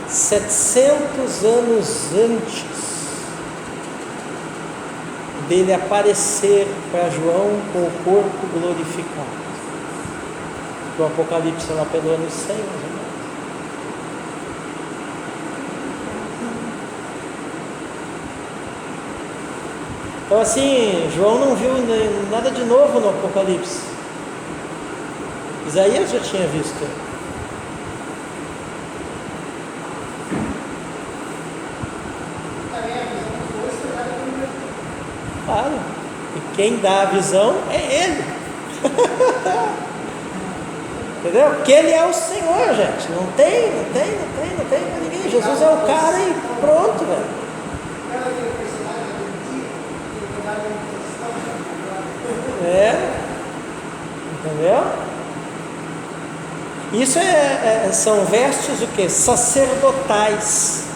[SPEAKER 1] 700 anos antes dele aparecer para João com o corpo glorificado. O Apocalipse lá pelo ano 100, mais ou menos. Então assim, João não viu nada de novo no Apocalipse. Isaías já tinha visto. Claro, e quem dá a visão é Ele. Entendeu? Porque Ele é o Senhor, gente. Não tem para ninguém. Jesus é o cara e pronto, velho. Entendeu? Isso são vestes o que? Sacerdotais.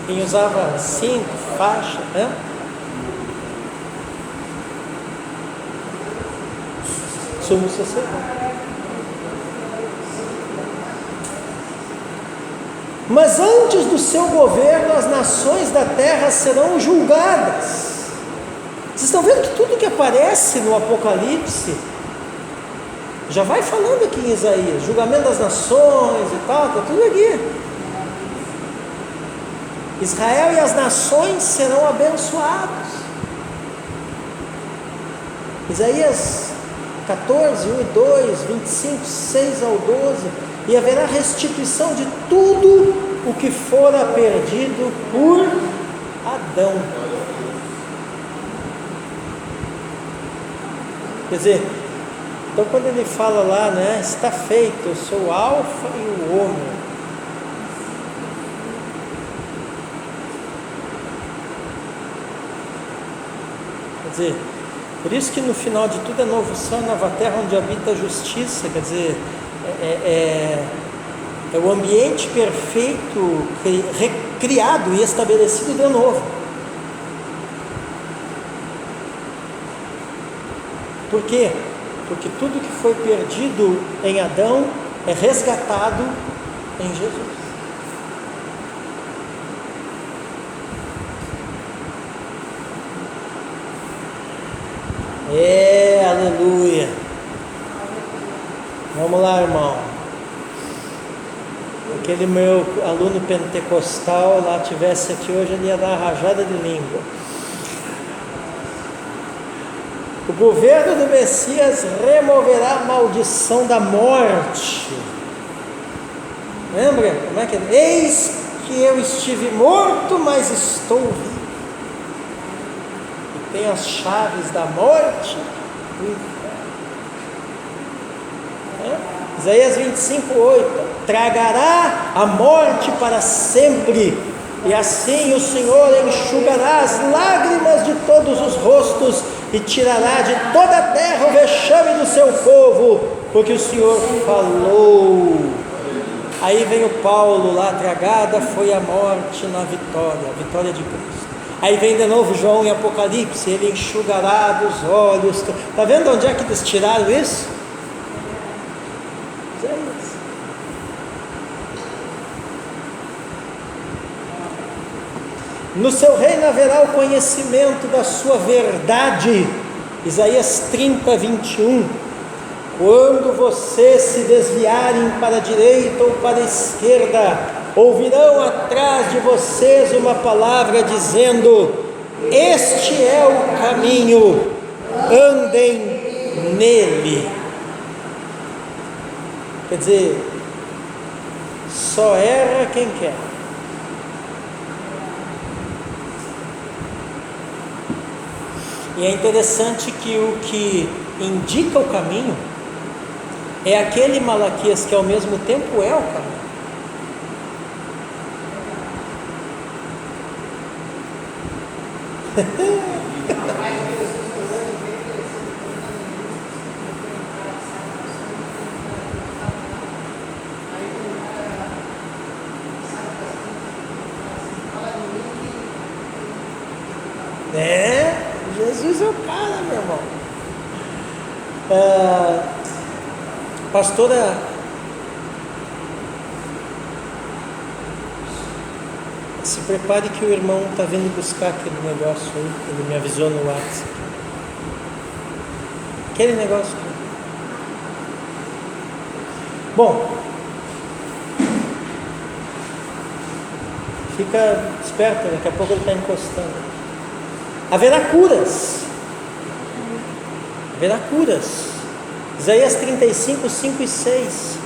[SPEAKER 1] Quem usava cinto, faixa, né? Sumo sacerdote. Mas antes do seu governo, as nações da terra serão julgadas. Vocês estão vendo que tudo que aparece no Apocalipse já vai falando aqui em Isaías, julgamento das nações e tal, está tudo aqui. Israel e as nações serão abençoados. Isaías 14, 1 e 2, 25, 6 ao 12, e haverá restituição de tudo o que fora perdido por Adão. Quer dizer, então quando ele fala lá, né, está feito, eu sou o alfa e o ômega. Quer dizer, por isso que no final de tudo é novo céu e nova terra onde habita a justiça. Quer dizer, é o ambiente perfeito, recriado e estabelecido de novo. Por quê? porque tudo que foi perdido em Adão é resgatado em Jesus. Aleluia. Vamos lá, irmão. Aquele meu aluno pentecostal lá tivesse aqui hoje, ele ia dar uma rajada de língua. O governo do Messias removerá a maldição da morte. Lembra? Como é que é? Eis que eu estive morto, mas estou vivo. E tem as chaves da morte. Isaías 25:8: tragará a morte para sempre, e assim o Senhor enxugará as lágrimas de todos os rostos, e tirará de toda a terra o vexame do seu povo, porque o Senhor falou. Aí vem o Paulo lá, tragada foi a morte na vitória, a vitória de Cristo. Aí vem de novo João em Apocalipse, ele enxugará dos olhos. Está vendo onde é que eles tiraram isso? No seu reino haverá o conhecimento da sua verdade. Isaías 30:21. Quando vocês se desviarem para a direita ou para a esquerda, ouvirão atrás de vocês uma palavra dizendo: este é o caminho, andem nele. Quer dizer, só erra quem quer. E é interessante que o que indica o caminho é aquele Malaquias que ao mesmo tempo é o caminho. Jesus é o cara, meu irmão. Pastora se prepare que o irmão está vindo buscar aquele negócio aí, ele me avisou no WhatsApp. Aquele negócio. Bom, fica esperto, daqui a pouco ele está encostando. Haverá curas. Haverá curas. Isaías 35:5-6.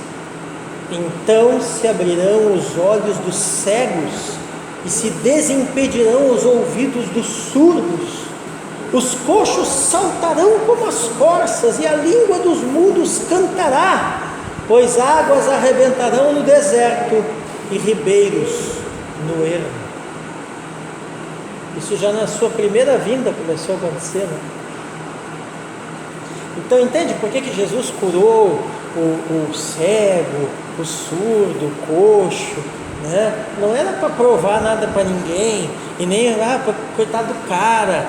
[SPEAKER 1] Então se abrirão os olhos dos cegos e se desimpedirão os ouvidos dos surdos. Os coxos saltarão como as corças e a língua dos mudos cantará, pois águas arrebentarão no deserto e ribeiros no ermo. Isso já na sua primeira vinda começou a acontecer, né? Então entende por que Jesus curou o cego, o surdo, o coxo, né? Não era para provar nada para ninguém, e nem para coitado do cara,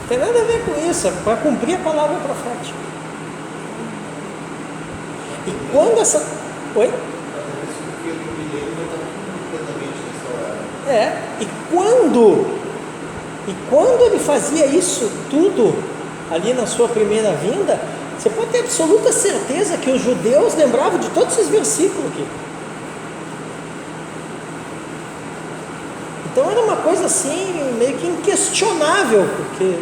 [SPEAKER 1] não tem nada a ver com isso, é para cumprir a palavra profética. E quando essa... Oi? E quando ele fazia isso tudo, ali na sua primeira vinda, você pode ter absoluta certeza que os judeus lembravam de todos esses versículos aqui. Então era uma coisa assim, meio que inquestionável, porque,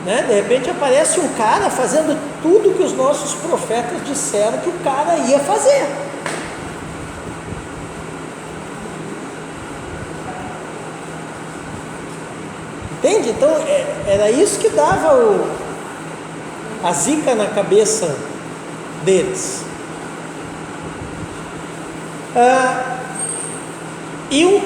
[SPEAKER 1] né, de repente aparece um cara fazendo tudo que os nossos profetas disseram que o cara ia fazer. Entende? Então era isso que dava a zica na cabeça deles. E um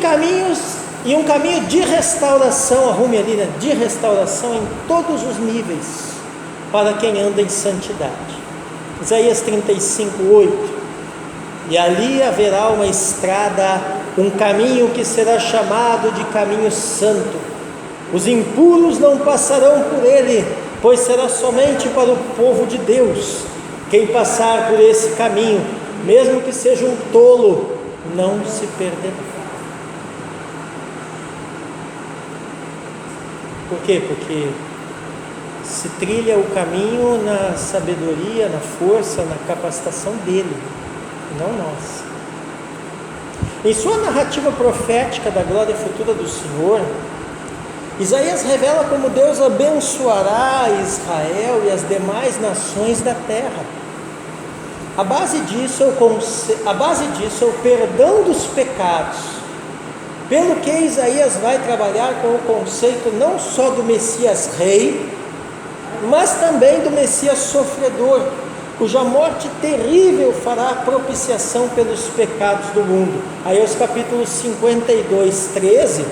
[SPEAKER 1] caminho de restauração, arrume ali, né? De restauração em todos os níveis, para quem anda em santidade. Isaías 35:8. E ali haverá uma estrada, um caminho que será chamado de caminho santo. Os impuros não passarão por ele, pois será somente para o povo de Deus quem passar por esse caminho, mesmo que seja um tolo, não se perderá. Por quê? Porque se trilha o caminho na sabedoria, na força, na capacitação dele, não nós. Em sua narrativa profética da glória futura do Senhor, Isaías revela como Deus abençoará Israel e as demais nações da terra. A base disso é o perdão dos pecados, pelo que Isaías vai trabalhar com o conceito não só do Messias rei, mas também do Messias sofredor, cuja morte terrível fará propiciação pelos pecados do mundo. Aí os capítulos 52, 13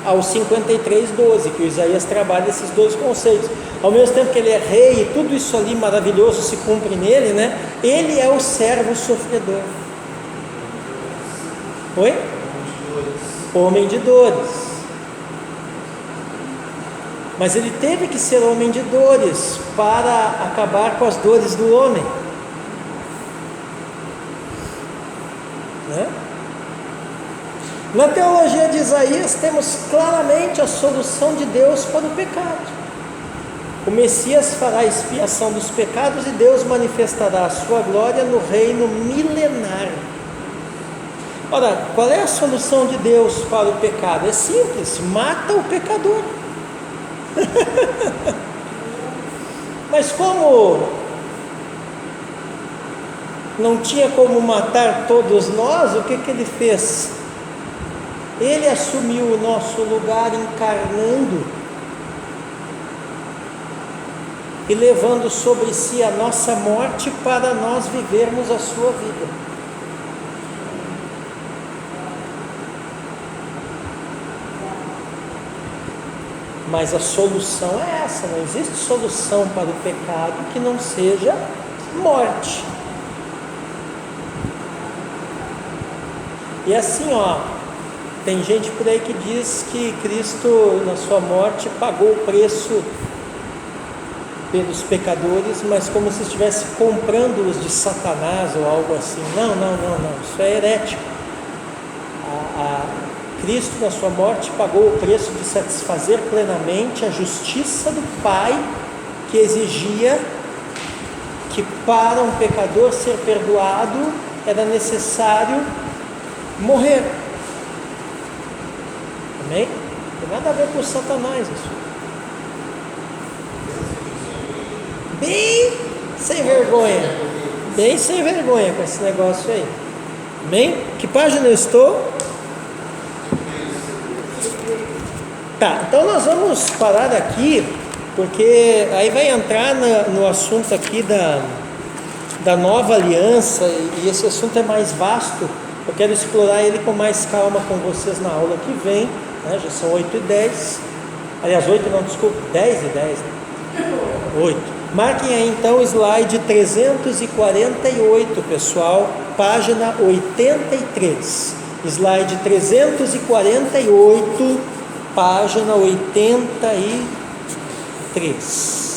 [SPEAKER 1] ao 53, 12, que o Isaías trabalha esses dois conceitos. Ao mesmo tempo que ele é rei e tudo isso ali maravilhoso se cumpre nele, né? Ele é o servo sofredor. Oi? Homem de dores. Mas ele teve que ser homem de dores para acabar com as dores do homem, né? Na teologia de Isaías temos claramente a solução de Deus para o pecado. O Messias fará a expiação dos pecados e Deus manifestará a sua glória no reino milenar. Ora, qual é a solução de Deus para o pecado? É simples: mata o pecador. Mas como não tinha como matar todos nós, o que ele fez? Ele assumiu o nosso lugar encarnando e levando sobre si a nossa morte para nós vivermos a sua vida. Mas a solução é essa: não existe solução para o pecado que não seja morte. E assim, tem gente por aí que diz que Cristo, na sua morte, pagou o preço pelos pecadores, mas como se estivesse comprando-os de Satanás ou algo assim. Não, isso é herético. Cristo, na sua morte, pagou o preço de satisfazer plenamente a justiça do Pai, que exigia que para um pecador ser perdoado era necessário morrer. Amém? Não tem nada a ver com Satanás isso. Bem sem vergonha com esse negócio aí. Amém? Que página eu estou? Tá, então nós vamos parar aqui, porque aí vai entrar no assunto aqui da nova aliança, e esse assunto é mais vasto. Eu quero explorar ele com mais calma com vocês na aula que vem, né? Já são 8h10, aliás 8 não, desculpa, 10h10, né? 8. Marquem aí então o slide 348, pessoal, página 83, slide 348, página 83.